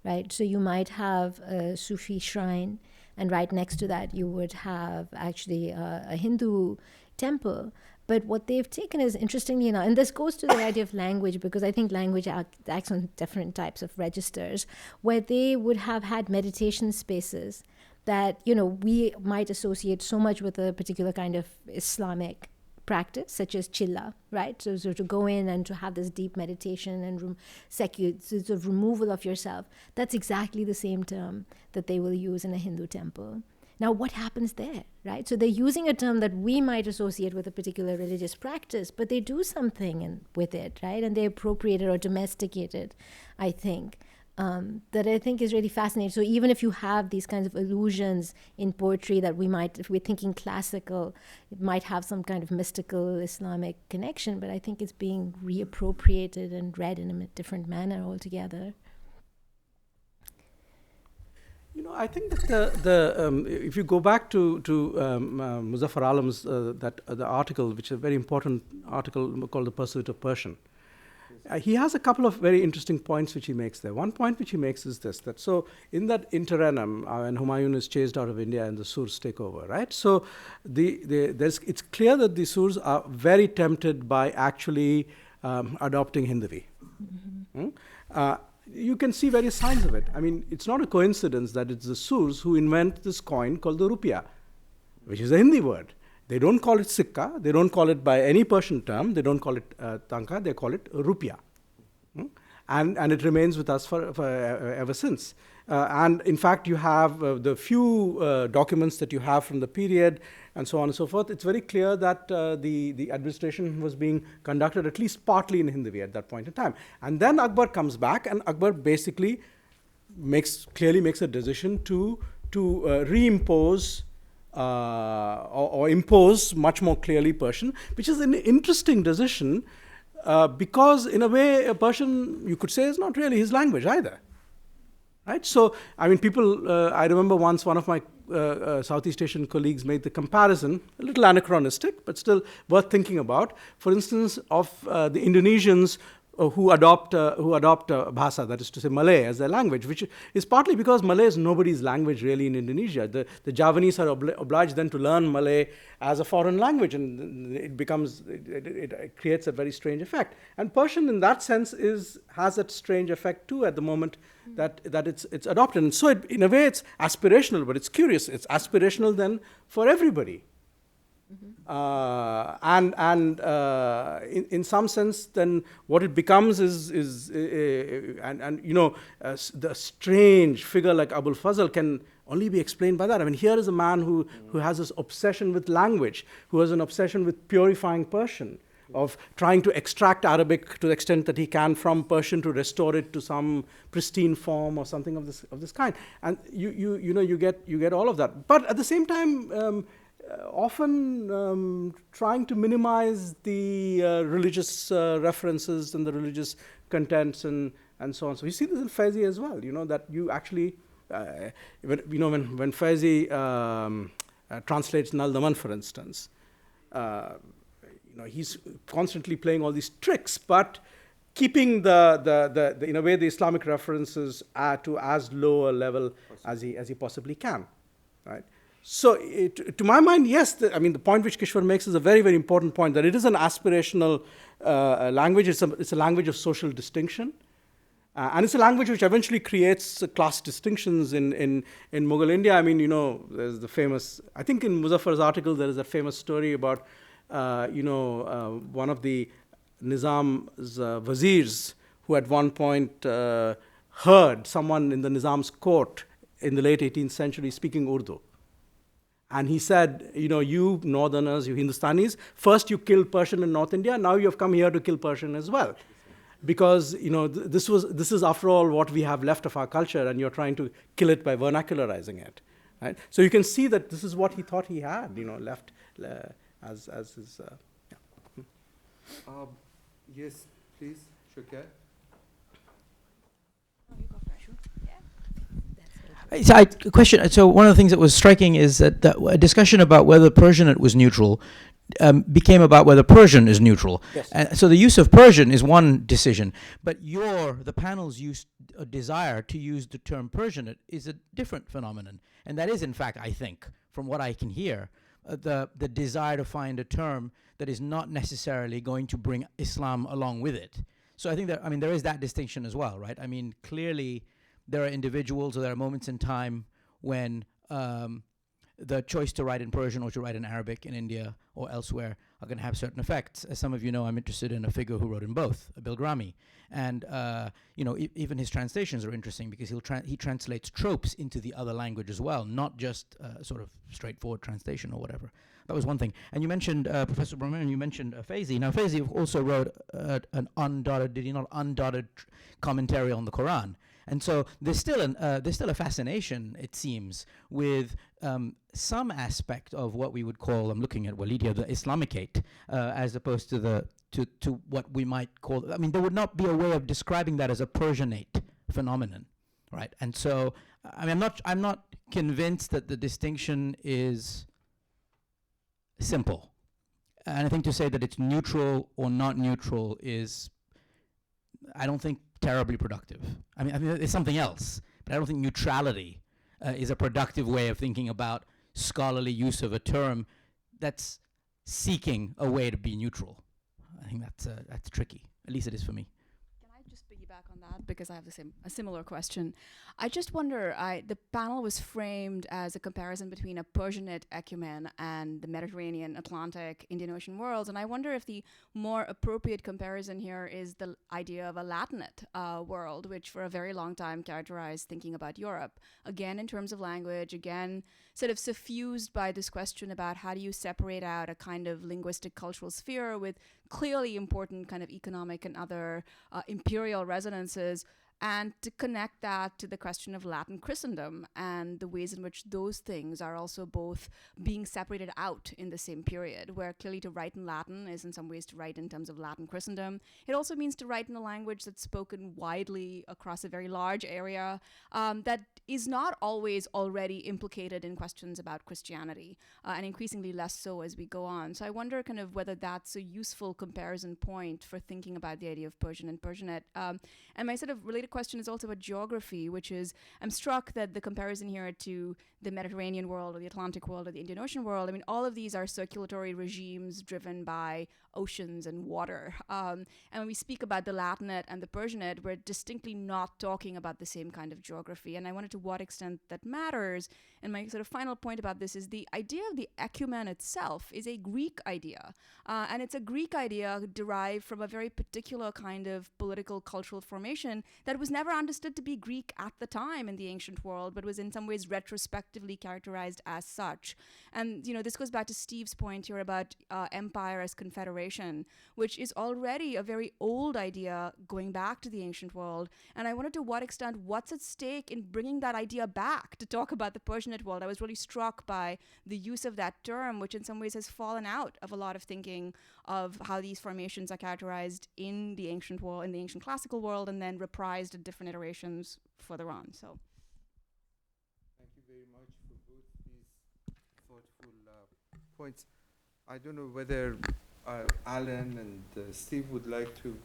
Speaker 2: right? So you might have a Sufi shrine, and right next to that you would have actually a Hindu temple. But what they've taken is, interestingly enough, and this goes to the idea of language, because I think language acts on different types of registers, where they would have had meditation spaces that, you know, we might associate so much with a particular kind of Islamic practice, such as chilla, right? So to go in and to have this deep meditation and sort of removal of yourself, that's exactly the same term that they will use in a Hindu temple. Now, what happens there, right? So they're using a term that we might associate with a particular religious practice, but they do something with it, right? And they appropriate it or domesticate it, I think. That I think is really fascinating. So even if you have these kinds of allusions in poetry that we might, if we're thinking classical, it might have some kind of mystical Islamic connection, but I think it's being reappropriated and read in a different manner altogether.
Speaker 6: You know, I think that if you go back to Muzaffar Alam's the article, which is a very important article called "The Pursuit of Persian," he has a couple of very interesting points which he makes there. One point which he makes is this: that so in that interim, when Humayun is chased out of India and the Surs take over, right? So it's clear that the Surs are very tempted by actually adopting Hinduvi. Mm-hmm. You can see various signs of it. I mean, it's not a coincidence that it's the Surs who invent this coin called the rupiah, which is a Hindi word. They don't call it sikka. They don't call it by any Persian term. They don't call it tanka. They call it rupiah. And it remains with us for ever since. And in fact, you have the few documents that you have from the period and so on and so forth. It's very clear that the administration was being conducted at least partly in Hinduvi at that point in time. And then Akbar comes back, and Akbar basically clearly makes a decision to reimpose or impose much more clearly Persian, which is an interesting decision because in a way Persian, you could say, is not really his language either. Right? So, I mean, I remember once one of my Southeast Asian colleagues made the comparison, a little anachronistic, but still worth thinking about, for instance, of the Indonesians who adopt Bahasa, that is to say Malay, as their language, which is partly because Malay is nobody's language really in Indonesia. The Javanese are obliged then to learn Malay as a foreign language, and it creates a very strange effect. And Persian, in that sense, has that strange effect too at the moment that it's adopted. And so, in a way, it's aspirational, but it's curious. It's aspirational then for everybody. In some sense, then what it becomes is the strange figure like Abul Fazl can only be explained by that. I mean, here is a man who has this obsession with language, who has an obsession with purifying Persian, of trying to extract Arabic to the extent that he can from Persian to restore it to some pristine form or something of this kind. And you get all of that. But at the same time, often trying to minimize the religious references and the religious contents and so on. So you see this in Faizi as well, that you actually, when Faizi translates Nal Daman, for instance, he's constantly playing all these tricks, but keeping the in a way the Islamic references to as low a level as he possibly can, right? So, to my mind, yes, the point which Kishwar makes is a very, very important point, that it is an aspirational language. It's a language of social distinction. And it's a language which eventually creates class distinctions in Mughal India. I mean, there's the famous, I think in Muzaffar's article, there is a famous story about, one of the Nizam's viziers who at one point heard someone in the Nizam's court in the late 18th century speaking Urdu. And he said, you northerners, you Hindustanis, first you killed Persian in North India, now you have come here to kill Persian as well. Because, this is after all what we have left of our culture, and you're trying to kill it by vernacularizing it. Right? So you can see that this is what he thought he had, left as his...
Speaker 1: Yes, please, Shukar.
Speaker 10: Question. So one of the things that was striking is that a discussion about whether Persianate was neutral became about whether Persian is neutral.
Speaker 6: Yes.
Speaker 10: So the use of Persian is one decision, but the panel's desire to use the term Persianate is a different phenomenon. And that is, in fact, I think, from what I can hear, the desire to find a term that is not necessarily going to bring Islam along with it. So I think that, there is that distinction as well, right? Clearly there are individuals or there are moments in time when the choice to write in Persian or to write in Arabic in India or elsewhere are going to have certain effects. As some of you know, I'm interested in a figure who wrote in both, Bilgrami. And, even his translations are interesting because he translates tropes into the other language as well, not just sort of straightforward translation or whatever. That was one thing. And you mentioned, Professor Subrahmanyam, you mentioned Faizi. Now, Faizi also wrote an undotted commentary on the Quran. And so there's still a fascination, it seems, with some aspect of what we would call, I'm looking at Walidia, the Islamicate, as opposed to to what we might call, there would not be a way of describing that as a Persianate phenomenon, right? And so, I'm not convinced that the distinction is simple. And I think to say that it's neutral or not neutral is, I don't think, terribly productive. It's something else, but I don't think neutrality is a productive way of thinking about scholarly use of a term that's seeking a way to be neutral. I think that's tricky. At least it is for me.
Speaker 11: Can I just piggyback on that, because I have a similar question? I just wonder, the panel was framed as a comparison between a Persianate Oecumene and the Mediterranean, Atlantic, Indian Ocean worlds, and I wonder if the more appropriate comparison here is the idea of a Latinate world, which for a very long time characterized thinking about Europe. Again, in terms of language, again, sort of suffused by this question about how do you separate out a kind of linguistic cultural sphere with clearly important kind of economic and other imperial resonances, and to connect that to the question of Latin Christendom and the ways in which those things are also both being separated out in the same period, where clearly to write in Latin is in some ways to write in terms of Latin Christendom. It also means to write in a language that's spoken widely across a very large area that is not always already implicated in questions about Christianity, and increasingly less so as we go on. So I wonder kind of whether that's a useful comparison point for thinking about the idea of Persian and Persianate. And my sort of related question is also about geography, which is, I'm struck that the comparison here to the Mediterranean world or the Atlantic world or the Indian Ocean world, all of these are circulatory regimes driven by oceans and water. And when we speak about the Latinate and the Persianate, we're distinctly not talking about the same kind of geography. And I wondered to what extent that matters. And my sort of final point about this is the idea of the Oecumene itself is a Greek idea. And it's a Greek idea derived from a very particular kind of political cultural formation that was never understood to be Greek at the time in the ancient world, but was in some ways retrospectively characterized as such. And, this goes back to Steve's point here about empire as confederation, which is already a very old idea going back to the ancient world. And I wondered to what extent what's at stake in bringing that idea back to talk about the Persianate world. I was really struck by the use of that term, which in some ways has fallen out of a lot of thinking of how these formations are characterized in the ancient world, in the ancient classical world, and then reprised in different iterations further on. So,
Speaker 1: thank you very much for both these thoughtful points. I don't know whether Alan and Steve would like to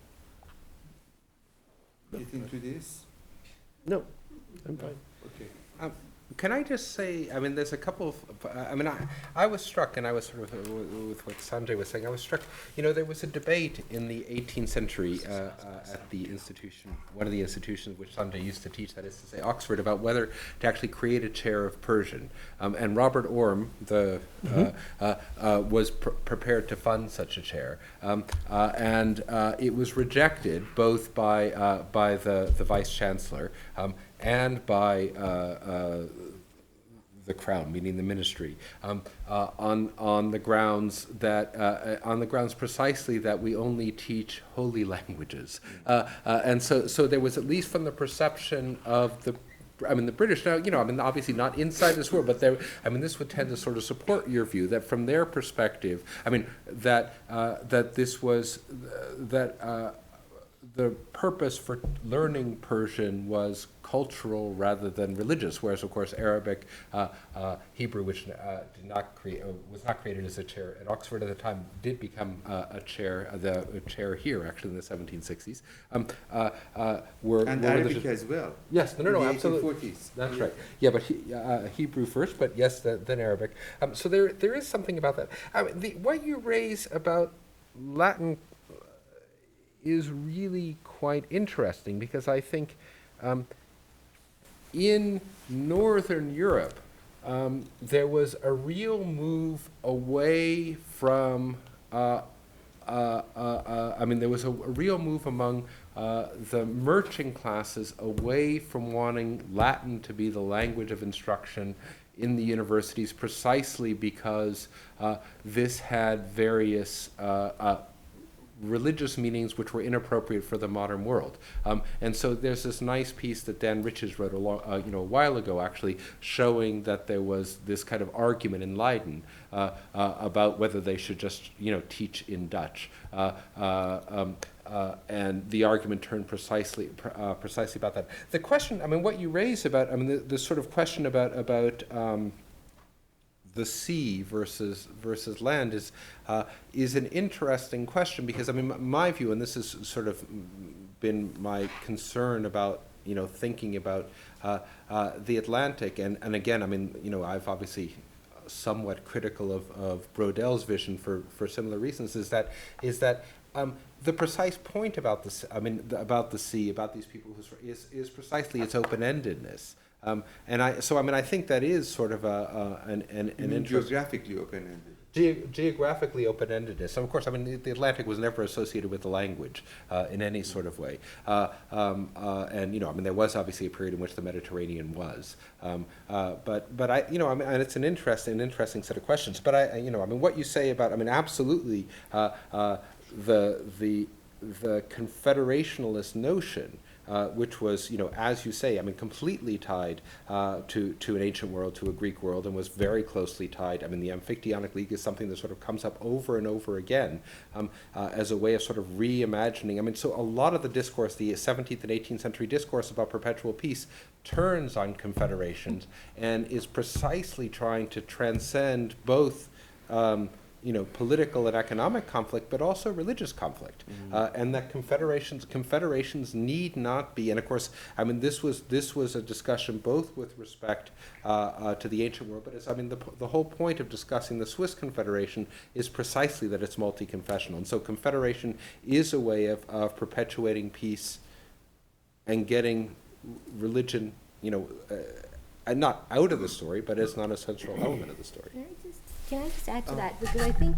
Speaker 1: get into this.
Speaker 5: No, I'm fine.
Speaker 1: Okay.
Speaker 5: Can I just say, there's a couple of, I was struck, and I was sort of, with what Sanjay was saying, I was struck, there was a debate in the 18th century at the institution, one of the institutions which Sanjay used to teach, that is to say Oxford, about whether to actually create a chair of Persian. And Robert Orme, was prepared to fund such a chair. And it was rejected both by the Vice-Chancellor and by the Crown, meaning the Ministry, on the grounds precisely that we only teach holy languages, and so there was, at least from the perception of the British, now, obviously not inside this world, but there, this would tend to sort of support your view that from their perspective, that this was, the purpose for learning Persian was cultural rather than religious, whereas of course Arabic, Hebrew, which was not created as a chair at Oxford at the time, did become a chair here actually in the 1760s.
Speaker 1: And
Speaker 5: were
Speaker 1: Arabic as well.
Speaker 5: Yes, no,
Speaker 1: In the
Speaker 5: absolutely.
Speaker 1: 1840s.
Speaker 5: That's right. Yeah, but Hebrew first, but yes, then Arabic. So there is something about that. What you raise about Latin is really quite interesting, because I think in Northern Europe there was a real move away from there was a real move among the merchant classes away from wanting Latin to be the language of instruction in the universities, precisely because this had various religious meanings which were inappropriate for the modern world. And so there's this nice piece that Dan Riches wrote a while ago, actually, showing that there was this kind of argument in Leiden about whether they should just teach in Dutch. And the argument turned precisely about that. The question, what you raise about, the sort of question about the sea versus land is an interesting question, because my view, and this has sort of been my concern about thinking about the Atlantic, and again I've obviously somewhat critical of Brodell's vision for similar reasons, is that the precise point about about the sea, about these people, is precisely its open-endedness. I think that is sort of an
Speaker 1: geographically open-ended.
Speaker 5: Geographically open-endedness. And of course, the Atlantic was never associated with the language in any sort of way. There was obviously a period in which the Mediterranean was. And it's an interesting set of questions. But what you say about, absolutely, the confederationalist notion, which was, as you say, completely tied to an ancient world, to a Greek world, and was very closely tied. The Amphictyonic League is something that sort of comes up over and over again as a way of sort of reimagining. So a lot of the discourse, the 17th and 18th century discourse about perpetual peace, turns on confederations and is precisely trying to transcend both political and economic conflict, but also religious conflict, and that confederations need not be. And of course, this was a discussion both with respect to the ancient world, but it's, the whole point of discussing the Swiss Confederation is precisely that it's multi-confessional, and so confederation is a way of perpetuating peace and getting religion, and not out of the story, but as not a central element of the story.
Speaker 2: Can I just add to that? Because I think,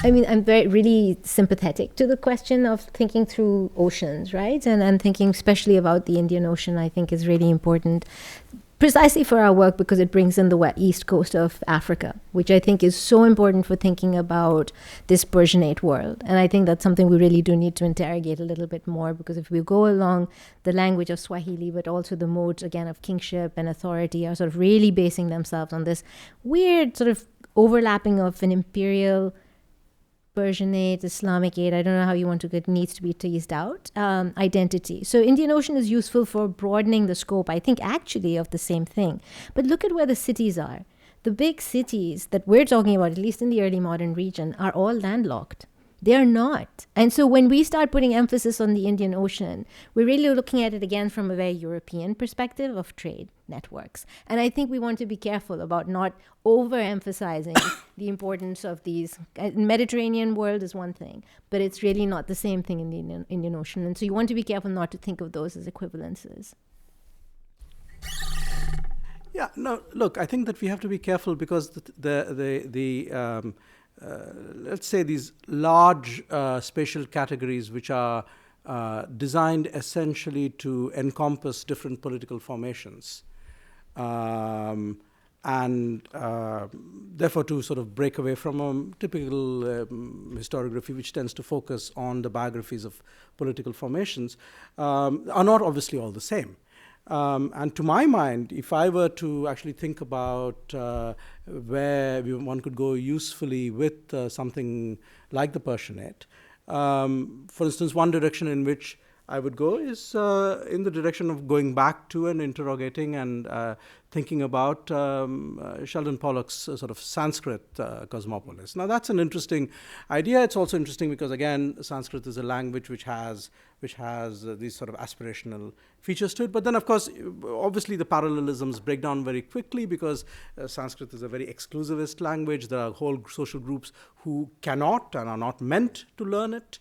Speaker 2: I'm really sympathetic to the question of thinking through oceans, right? And thinking especially about the Indian Ocean, I think is really important, precisely for our work, because it brings in the east coast of Africa, which I think is so important for thinking about this Persianate world. And I think that's something we really do need to interrogate a little bit more, because if we go along the language of Swahili, but also the modes, again, of kingship and authority are sort of really basing themselves on this weird sort of overlapping of an imperial, Persianate, Islamic aid, I don't know how you want to get, needs to be teased out, identity. So Indian Ocean is useful for broadening the scope, I think, actually, of the same thing. But look at where the cities are. The big cities that we're talking about, at least in the early modern region, are all landlocked. They are not. And so when we start putting emphasis on the Indian Ocean, we're really looking at it again from a very European perspective of trade networks. And I think we want to be careful about not overemphasizing the importance of these. Mediterranean world is one thing, but it's really not the same thing in the Indian Ocean. And so you want to be careful not to think of those as equivalences.
Speaker 6: Yeah, no, look, I think that we have to be careful, because let's say these large spatial categories, which are designed essentially to encompass different political formations, and therefore to sort of break away from a typical historiography, which tends to focus on the biographies of political formations, are not obviously all the same. And to my mind, if I were to actually think about where one could go usefully with something like the Persianate, for instance, one direction in which I would go is in the direction of going back to and interrogating and thinking about Sheldon Pollock's sort of Sanskrit cosmopolis. Now, that's an interesting idea. It's also interesting because, again, Sanskrit is a language which has these sort of aspirational features to it. But then, of course, obviously the parallelisms break down very quickly because Sanskrit is a very exclusivist language. There are whole social groups who cannot and are not meant to learn it.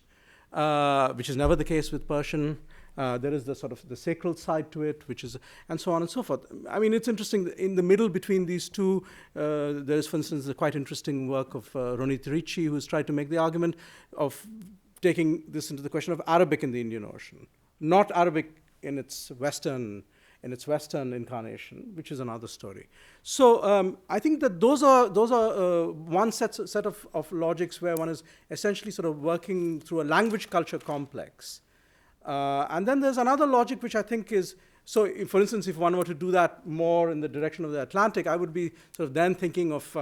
Speaker 6: Which is never the case with Persian. There is the sort of the sacral side to it, which is, and so on and so forth. I mean, it's interesting, in the middle between these two, there is, for instance, a quite interesting work of Ronit Ricci, who's tried to make the argument of taking this into the question of Arabic in the Indian Ocean. Not Arabic in its Western incarnation, which is another story. So I think that those are one set of logics where one is essentially sort of working through a language culture complex. And then there's another logic which I think is, so if, for instance, if one were to do that more in the direction of the Atlantic, I would be sort of then thinking of,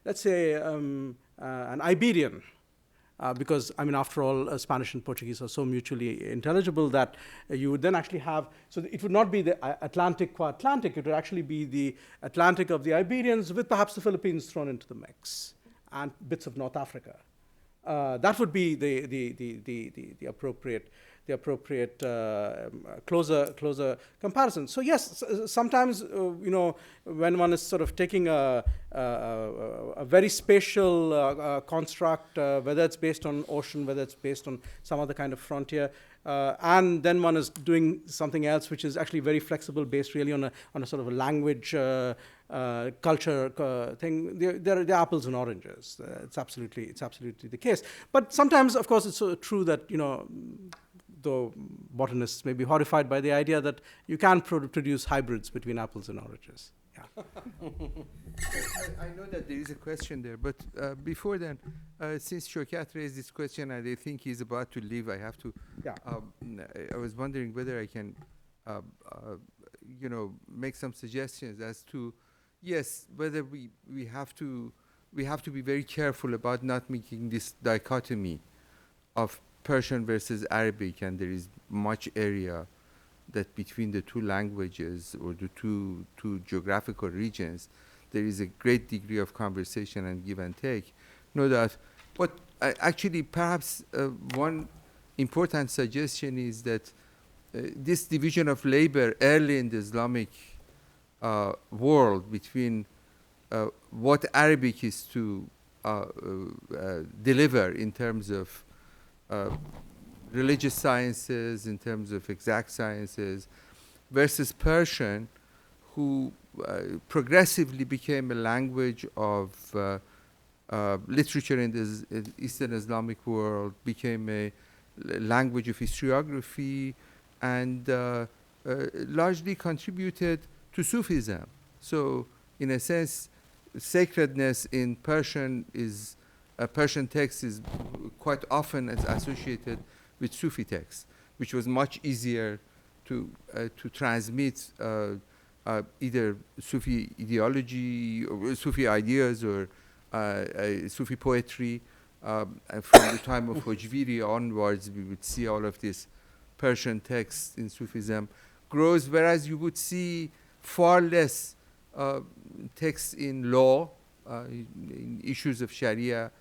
Speaker 6: let's say, an Iberian. Because, I mean, after all, Spanish and Portuguese are so mutually intelligible that you would then actually have, so it would not be the Atlantic qua Atlantic, it would actually be the Atlantic of the Iberians with perhaps the Philippines thrown into the mix and bits of North Africa. That would be the appropriate closer comparison. So yes, sometimes when one is sort of taking a very spatial construct, whether it's based on ocean, whether it's based on some other kind of frontier, and then one is doing something else which is actually very flexible, based really on a sort of a language culture thing. They're apples and oranges. It's absolutely the case. But sometimes, of course, it's true that though botanists may be horrified by the idea that you can produce hybrids between apples and oranges. Yeah.
Speaker 1: I know that there is a question there, but before then, since Shaukat raised this question and I think he's about to leave, I have to.
Speaker 6: Yeah.
Speaker 1: I was wondering whether I can, make some suggestions as to, yes, whether we have to be very careful about not making this dichotomy of Persian versus Arabic, and there is much area that between the two languages or the two geographical regions, there is a great degree of conversation and give and take. No doubt. But actually, perhaps one important suggestion is that this division of labor early in the Islamic world between what Arabic is to deliver in terms of religious sciences, in terms of exact sciences, versus Persian, who progressively became a language of literature in the Eastern Islamic world, became a language of historiography, and largely contributed to Sufism. So, in a sense, sacredness in Persian is Persian text is quite often associated with Sufi text, which was much easier to transmit either Sufi ideology or Sufi ideas or Sufi poetry. From the time of Hojviri onwards, we would see all of this Persian text in Sufism grows, whereas you would see far less text in law, in issues of Sharia.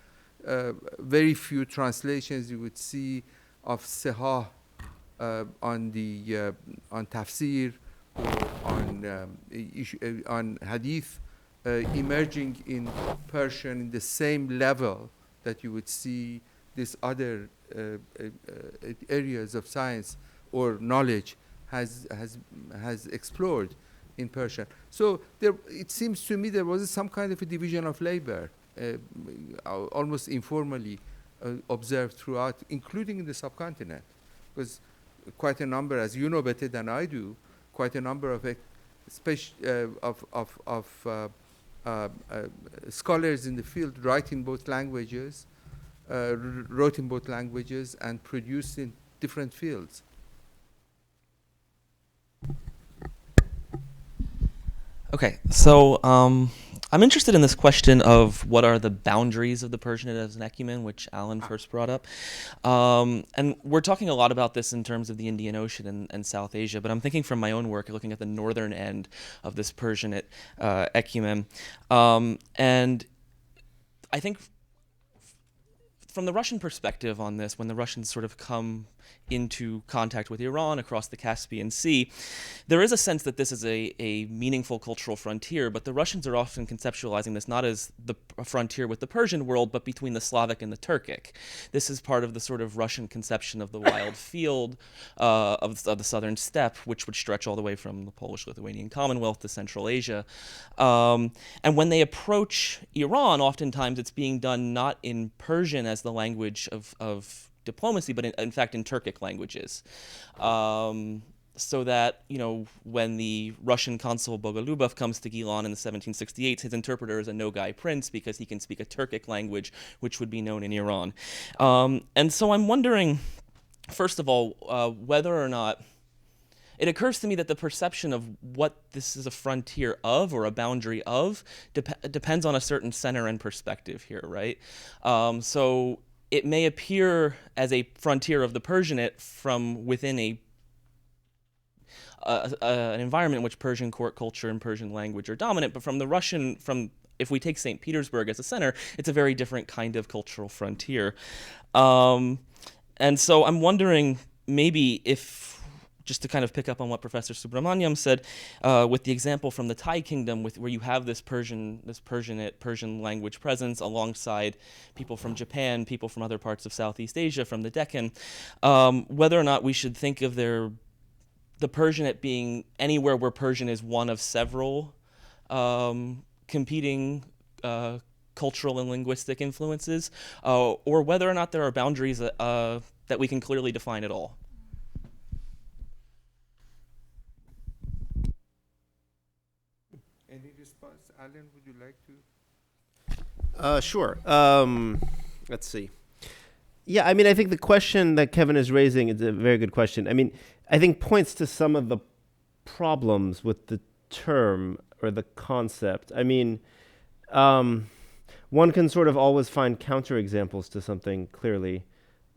Speaker 1: Very few translations you would see of Sahah on tafsir or on hadith emerging in Persian in the same level that you would see these other areas of science or knowledge has explored in Persian. So it seems to me there was some kind of a division of labor. Almost informally observed throughout, including in the subcontinent, because quite a number, as you know better than I do, quite a number of scholars in the field wrote in both languages, and produced in different fields.
Speaker 12: Okay, so I'm interested in this question of what are the boundaries of the Persianate as an ecumen, which Alan first brought up. And we're talking a lot about this in terms of the Indian Ocean and South Asia, but I'm thinking from my own work, looking at the northern end of this Persianate ecumen. And I think from the Russian perspective on this, when the Russians sort of come into contact with Iran across the Caspian Sea, there is a sense that this is a meaningful cultural frontier, but the Russians are often conceptualizing this not as a frontier with the Persian world, but between the Slavic and the Turkic. This is part of the sort of Russian conception of the wild field of the southern steppe, which would stretch all the way from the Polish-Lithuanian Commonwealth to Central Asia. And when they approach Iran, oftentimes it's being done not in Persian as the language of diplomacy, but in fact in Turkic languages. So that, when the Russian consul Boголюбов comes to Gilan in the 1768s, his interpreter is a Nogai prince because he can speak a Turkic language, which would be known in Iran. And so I'm wondering, first of all, whether or not it occurs to me that the perception of what this is a frontier of or a boundary of depends on a certain center and perspective here, right? So it may appear as a frontier of the Persianate from within an environment in which Persian court culture and Persian language are dominant, but from the Russian, if we take St. Petersburg as a center, it's a very different kind of cultural frontier. And so I'm wondering maybe if, just to kind of pick up on what Professor Subhrahmanyam said, with the example from the Thai kingdom, where you have this Persian language presence alongside people from Japan, people from other parts of Southeast Asia, from the Deccan, whether or not we should think of the Persianate being anywhere where Persian is one of several competing cultural and linguistic influences, or whether or not there are boundaries that we can clearly define at all.
Speaker 1: Any response? Alan, would you like to?
Speaker 4: Sure. Let's see. Yeah, I mean, I think the question that Kevin is raising is a very good question. I mean, I think points to some of the problems with the term or the concept. I mean, one can sort of always find counterexamples to something clearly.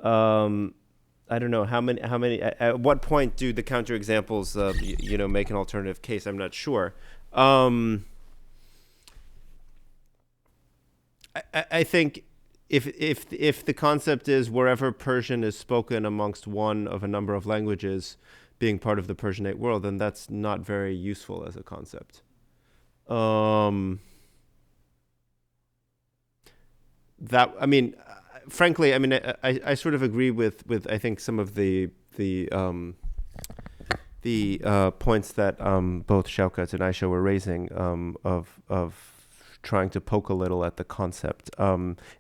Speaker 4: I don't know how many. At what point do the counterexamples, make an alternative case? I'm not sure. I think if the concept is wherever Persian is spoken amongst one of a number of languages being part of the Persianate world, then that's not very useful as a concept. Frankly, I sort of agree with I think some of the points that both Shaukat and Aisha were raising of trying to poke a little at the concept.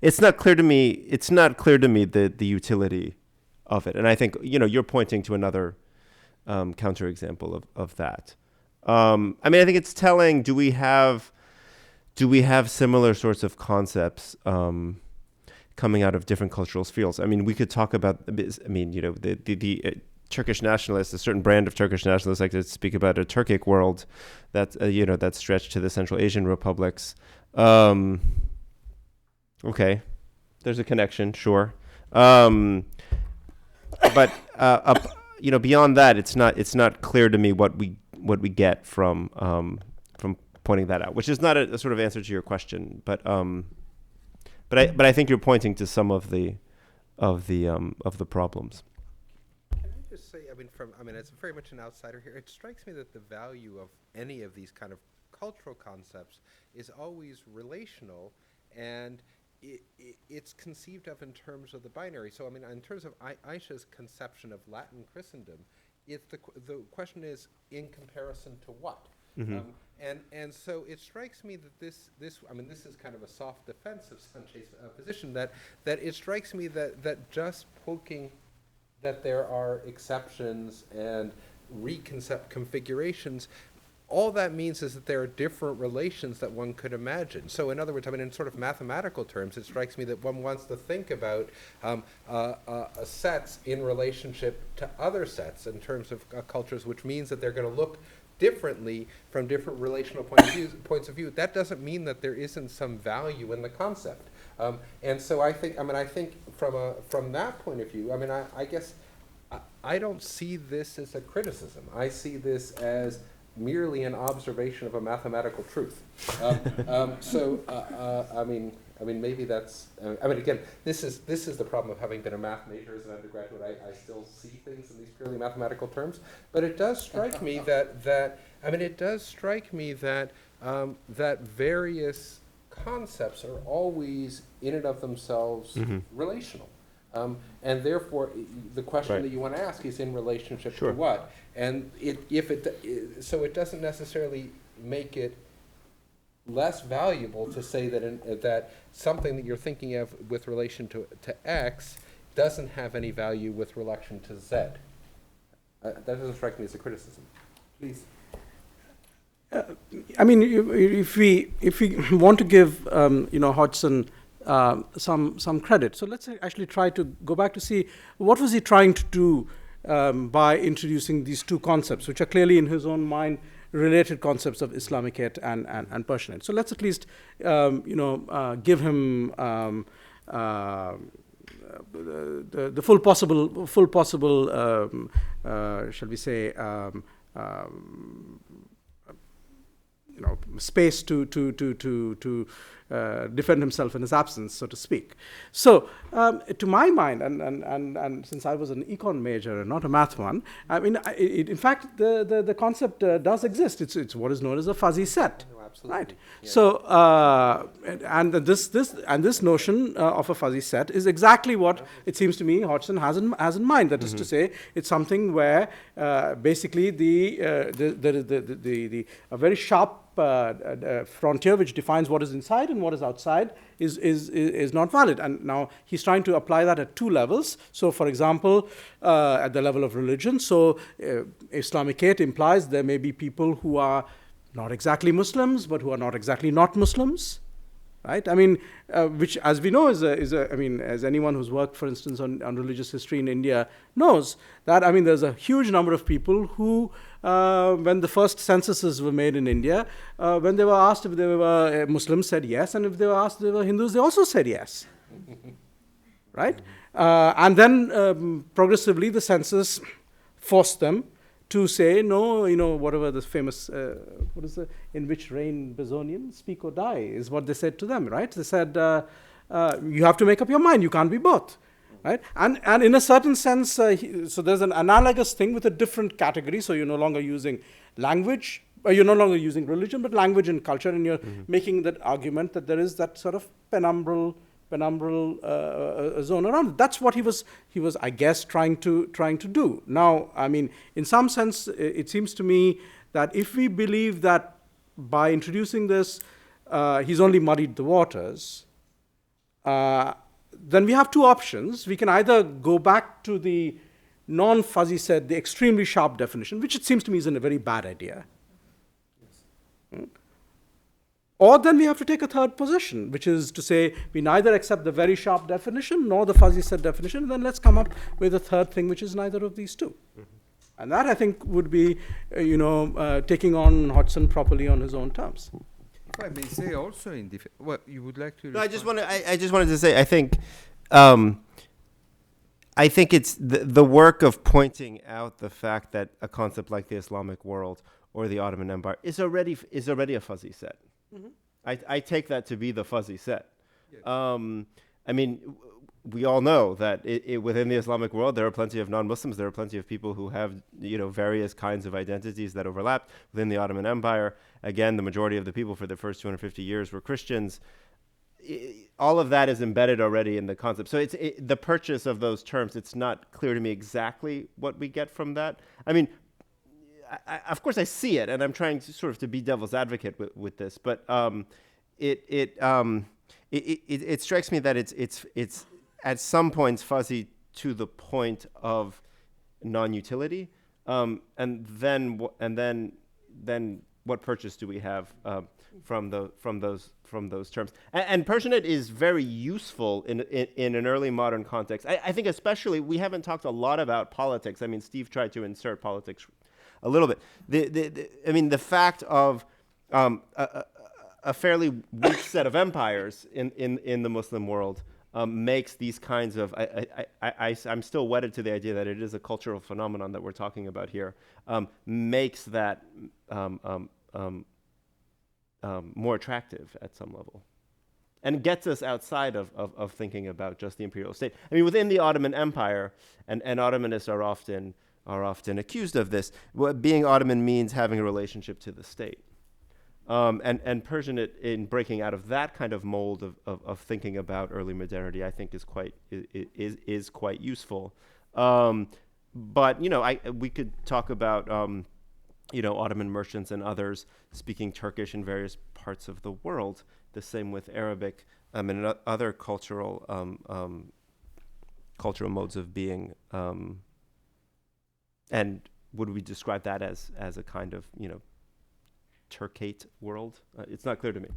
Speaker 4: It's not clear to me the utility of it, and I think you're pointing to another counterexample of that. I think it's telling. Do we have similar sorts of concepts coming out of different cultural fields? I mean, we could talk about. The Turkish nationalists, a certain brand of Turkish nationalists, like to speak about a Turkic world that's that's stretched to the Central Asian republics. Okay, there's a connection, sure, but beyond that, it's not clear to me what we get from pointing that out, which is not a sort of answer to your question, but I think you're pointing to some of the problems.
Speaker 5: Say, as very much an outsider here, it strikes me that the value of any of these kind of cultural concepts is always relational, and it's conceived of in terms of the binary. So, in terms of Aisha's conception of Latin Christendom, the question is in comparison to what?
Speaker 4: Mm-hmm.
Speaker 5: And so it strikes me that this is kind of a soft defense of Sanjay's position, that it strikes me that just poking that there are exceptions and configurations, all that means is that there are different relations that one could imagine. So in other words, in sort of mathematical terms, it strikes me that one wants to think about sets in relationship to other sets in terms of cultures, which means that they're going to look differently from different relational points of view, that doesn't mean that there isn't some value in the concept. And so I think from that point of view, I guess I don't see this as a criticism. I see this as merely an observation of a mathematical truth. Maybe that's. Again, this is the problem of having been a math major as an undergraduate. I still see things in these purely mathematical terms. But it does strike me that that various concepts are always in and of themselves relational. And therefore, the question that you want to ask is in relationship to what? And so it doesn't necessarily make it less valuable to say that that something that you're thinking of with relation to X doesn't have any value with relation to Z. That doesn't strike me as a criticism. Please.
Speaker 6: If we want to give Hodgson some credit, so let's actually try to go back to see what was he trying to do by introducing these two concepts, which are clearly in his own mind related concepts of Islamicate and Persianate. So let's at least give him the full possible shall we say space to defend himself in his absence, so to speak. So, to my mind, and since I was an econ major and not a math one, in fact, the concept does exist. It's what is known as a fuzzy set. Right. Yeah. So, this notion of a fuzzy set is exactly what it seems to me Hodgson has in mind. That is to say, it's something where basically a very sharp frontier which defines what is inside and what is outside is not valid. And now he's trying to apply that at two levels. So, for example, at the level of religion, so Islamicate implies there may be people who are not exactly Muslims, but who are not exactly not Muslims, right? Which, as we know, as anyone who's worked, for instance, on religious history in India knows, that, there's a huge number of people who, when the first censuses were made in India, when they were asked if they were Muslims, said yes, and if they were asked if they were Hindus, they also said yes, right? And then progressively the census forced them to say, no, whatever the famous, in which reign Bezonian, speak or die, is what they said to them, right? They said, you have to make up your mind, you can't be both, right? And in a certain sense, so there's an analogous thing with a different category, so you're no longer using language, you're no longer using religion, but language and culture, and you're making that argument that there is that sort of penumbral zone around it. That's what he was, I guess, trying to do. Now, in some sense, it seems to me that if we believe that by introducing this, he's only muddied the waters, then we have two options. We can either go back to the non-fuzzy set, the extremely sharp definition, which it seems to me is a very bad idea. Or then we have to take a third position, which is to say we neither accept the very sharp definition nor the fuzzy set definition, and then let's come up with a third thing, which is neither of these two. And that, I think, would be, taking on Hodgson properly on his own terms.
Speaker 1: If I may say also you would like to...
Speaker 4: No, I just wanted to say, I think it's the work of pointing out the fact that a concept like the Islamic world or the Ottoman Empire is already a fuzzy set. I take that to be the fuzzy set. Yes. We all know that within the Islamic world, there are plenty of non-Muslims. There are plenty of people who have, various kinds of identities that overlap. Within the Ottoman Empire, again, the majority of the people for the first 250 years were Christians. All of that is embedded already in the concept. So it's the purchase of those terms. It's not clear to me exactly what we get from that. Of course, I see it, and I'm trying to sort of to be devil's advocate with this. But it strikes me that it's at some points fuzzy to the point of non-utility, and then what purchase do we have from those terms? And Persianate is very useful in an early modern context. I think especially we haven't talked a lot about politics. Steve tried to insert politics a little bit. I mean, the fact of a fairly weak set of empires in the Muslim world makes these kinds of, I'm still wedded to the idea that it is a cultural phenomenon that we're talking about here, makes that more attractive at some level. And gets us outside of thinking about just the imperial state. I mean, within the Ottoman Empire, and Ottomanists are often accused of this, what being Ottoman means having a relationship to the state. And Persianate, in breaking out of that kind of mold of thinking about early modernity, I think is quite useful. But we could talk about Ottoman merchants and others speaking Turkish in various parts of the world. The same with Arabic and other cultural modes of being. And would we describe that as a kind of Turkate world? It's not clear to me.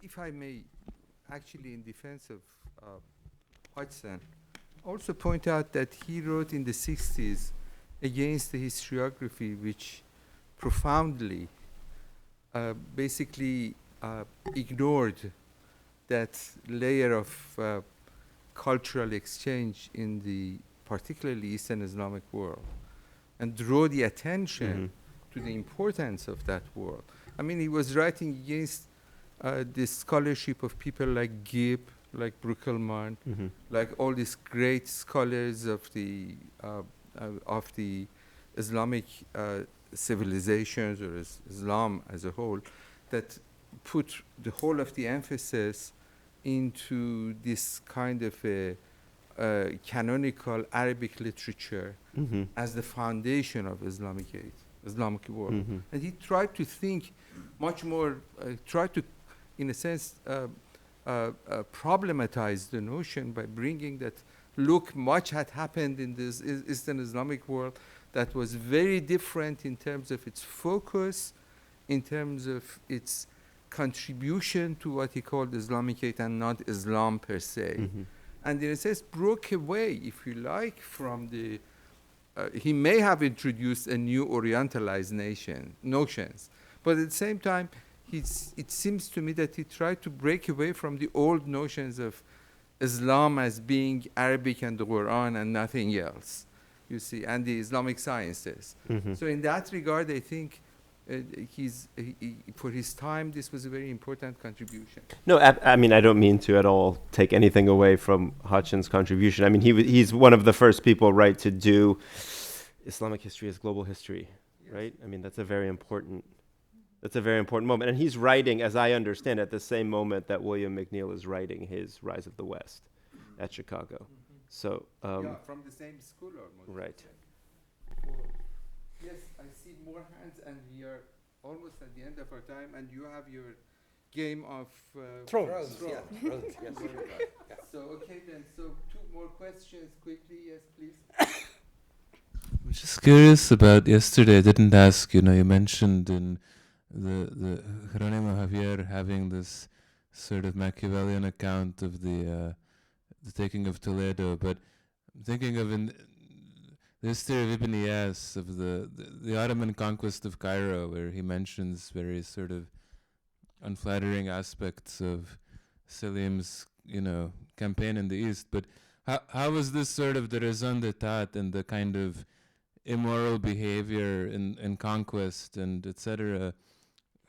Speaker 1: If I may, actually, in defense of Hodgson, also point out that he wrote in the 60s against the historiography, which profoundly basically ignored that layer of cultural exchange in the particularly Eastern Islamic world, and draw the attention to the importance of that world. I mean, he was writing against the scholarship of people like Gibb, like Bruckelmann, like all these great scholars of the Islamic civilizations or Islam as a whole, that put the whole of the emphasis into this kind of a canonical Arabic literature as the foundation of Islamic world. And he tried to think much more, tried to, in a sense, problematize the notion by bringing that, look, much had happened in this Eastern Islamic world that was very different in terms of its focus, in terms of its contribution to what he called Islamicate and not Islam per se. And in a sense broke away, if you like, from the, he may have introduced a new Orientalized notions, but at the same time, it seems to me that he tried to break away from the old notions of Islam as being Arabic and the Quran and nothing else, you see, and the Islamic sciences. So in that regard, I think for his time, this was a very important contribution.
Speaker 4: No, I mean, I don't mean to at all take anything away from Hodgson's contribution. I mean, he's one of the first people, right, to do Islamic history as global history, right? I mean, that's a very important moment. And he's writing, as I understand, at the same moment that William McNeill is writing his Rise of the West at Chicago. So
Speaker 1: from the same school almost.
Speaker 4: Right.
Speaker 1: Yes, I see more hands, and we are almost at the end of our time, and you have your game of
Speaker 5: Thrones. Yes.
Speaker 1: So, okay then, so 2 more questions quickly, yes, please.
Speaker 13: I'm just curious about yesterday. I didn't ask, you mentioned in the Jeronimo Javier having this sort of Machiavellian account of the taking of Toledo, but I'm thinking of in the history of Ibn Iyas, of the Ottoman conquest of Cairo, where he mentions various sort of unflattering aspects of Selim's, campaign in the East. But how was this sort of the raison d'etat and the kind of immoral behavior in conquest and etc.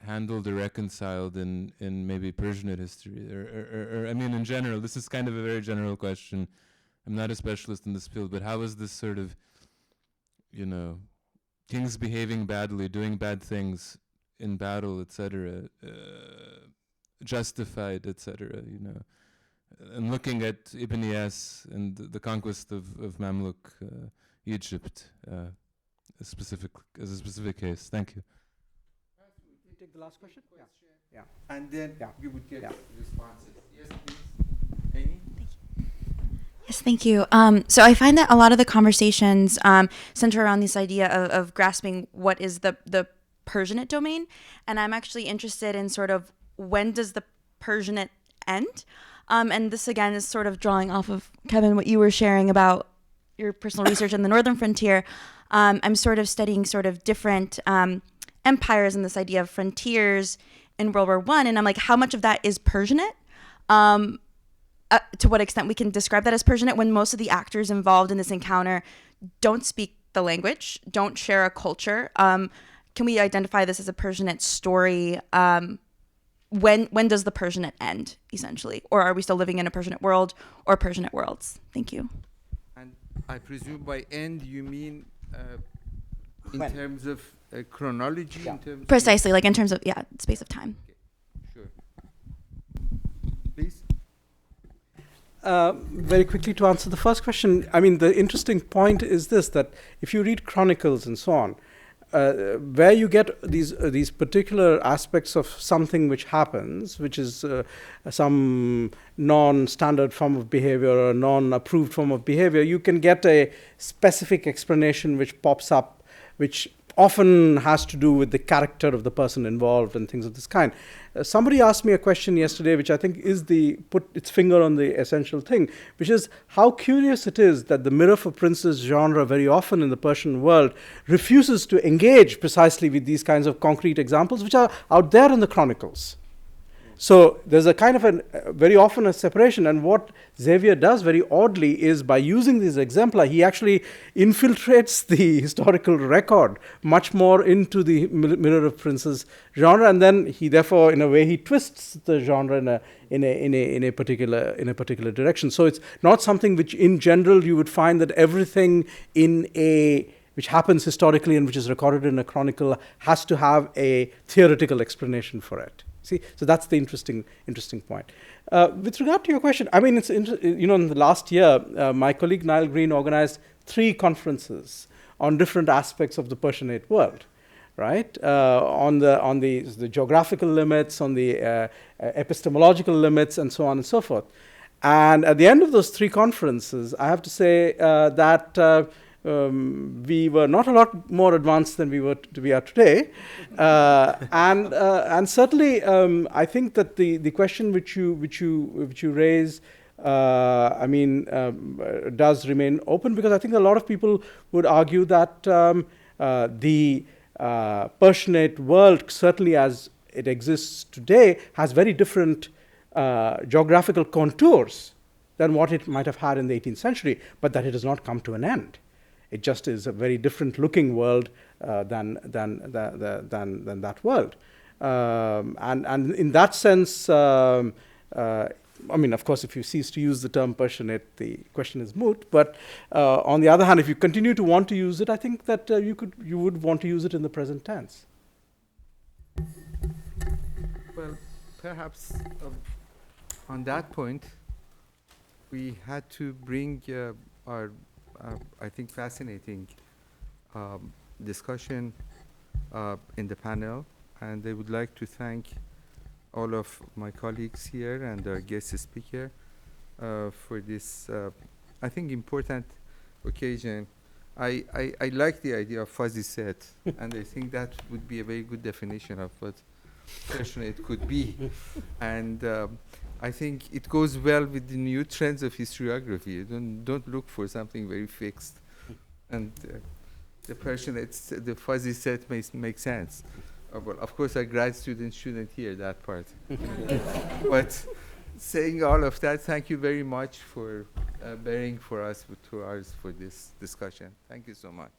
Speaker 13: handled or reconciled in maybe Persianate history, or I mean in general? This is kind of a very general question. I'm not a specialist in this field, but how is this sort of, kings behaving badly, doing bad things in battle, etc., justified, etc., and looking at Ibn Iyas and the conquest of Mamluk Egypt as a specific case. Thank you.
Speaker 6: Take the last question? Yeah.
Speaker 1: And then we would get responses. Yes, please. Amy?
Speaker 14: Yes, thank you. So I find that a lot of the conversations center around this idea of grasping what is the Persianate domain. And I'm actually interested in sort of when does the Persianate end? And this, again, is sort of drawing off of, Kevin, what you were sharing about, your personal research in the northern frontier, I'm sort of studying sort of different empires and this idea of frontiers in World War I, and I'm like, how much of that is Persianate? To what extent we can describe that as Persianate when most of the actors involved in this encounter don't speak the language, don't share a culture. Can we identify this as a Persianate story? When does the Persianate end, essentially? Or are we still living in a Persianate world or Persianate worlds? Thank you.
Speaker 1: And I presume by end you mean in
Speaker 6: When?
Speaker 1: terms of chronology?
Speaker 6: Yeah.
Speaker 1: In terms
Speaker 14: Precisely, like in terms of, space of time.
Speaker 1: Sure. Please.
Speaker 6: Very quickly to answer the first question, I mean, the interesting point is this, that if you read chronicles and so on, where you get these particular aspects of something which happens, which is some non-standard form of behavior or non-approved form of behavior, you can get a specific explanation which pops up, which often has to do with the character of the person involved and things of this kind. Somebody asked me a question yesterday, which I think is put its finger on the essential thing, which is how curious it is that the mirror for princes genre very often in the Persian world refuses to engage precisely with these kinds of concrete examples, which are out there in the chronicles. So there's a kind of very often a separation, and what Xavier does very oddly is by using these exempla, he actually infiltrates the historical record much more into the Mirror of Princes genre, and then he therefore, in a way, he twists the genre in a particular direction. So it's not something which, in general, you would find that everything which happens historically and which is recorded in a chronicle has to have a theoretical explanation for it. See, so that's the interesting point. With regard to your question, I mean, in the last year, my colleague Niall Green organized 3 conferences on different aspects of the Persianate world, right? On the geographical limits, on the epistemological limits, and so on and so forth. And at the end of those 3 conferences, I have to say that we were not a lot more advanced than we are today, and certainly I think that the question which you raise, does remain open, because I think a lot of people would argue that the Persianate world, certainly as it exists today, has very different geographical contours than what it might have had in the 18th century, but that it has not come to an end. It just is a very different looking world than that world. And in that sense, of course, if you cease to use the term Persianate, the question is moot. But on the other hand, if you continue to want to use it, I think that you would want to use it in the present tense.
Speaker 1: Well, perhaps on that point, we had to bring our I think fascinating discussion in the panel, and I would like to thank all of my colleagues here and our guest speaker for this I think important occasion. I like the idea of fuzzy set, and I think that would be a very good definition of what Persianate could be. And I think it goes well with the new trends of historiography. You don't look for something very fixed, and the Persianate, the fuzzy set makes sense. Well, of course, our grad students shouldn't hear that part. But saying all of that, thank you very much for bearing for us 2 hours for this discussion. Thank you so much.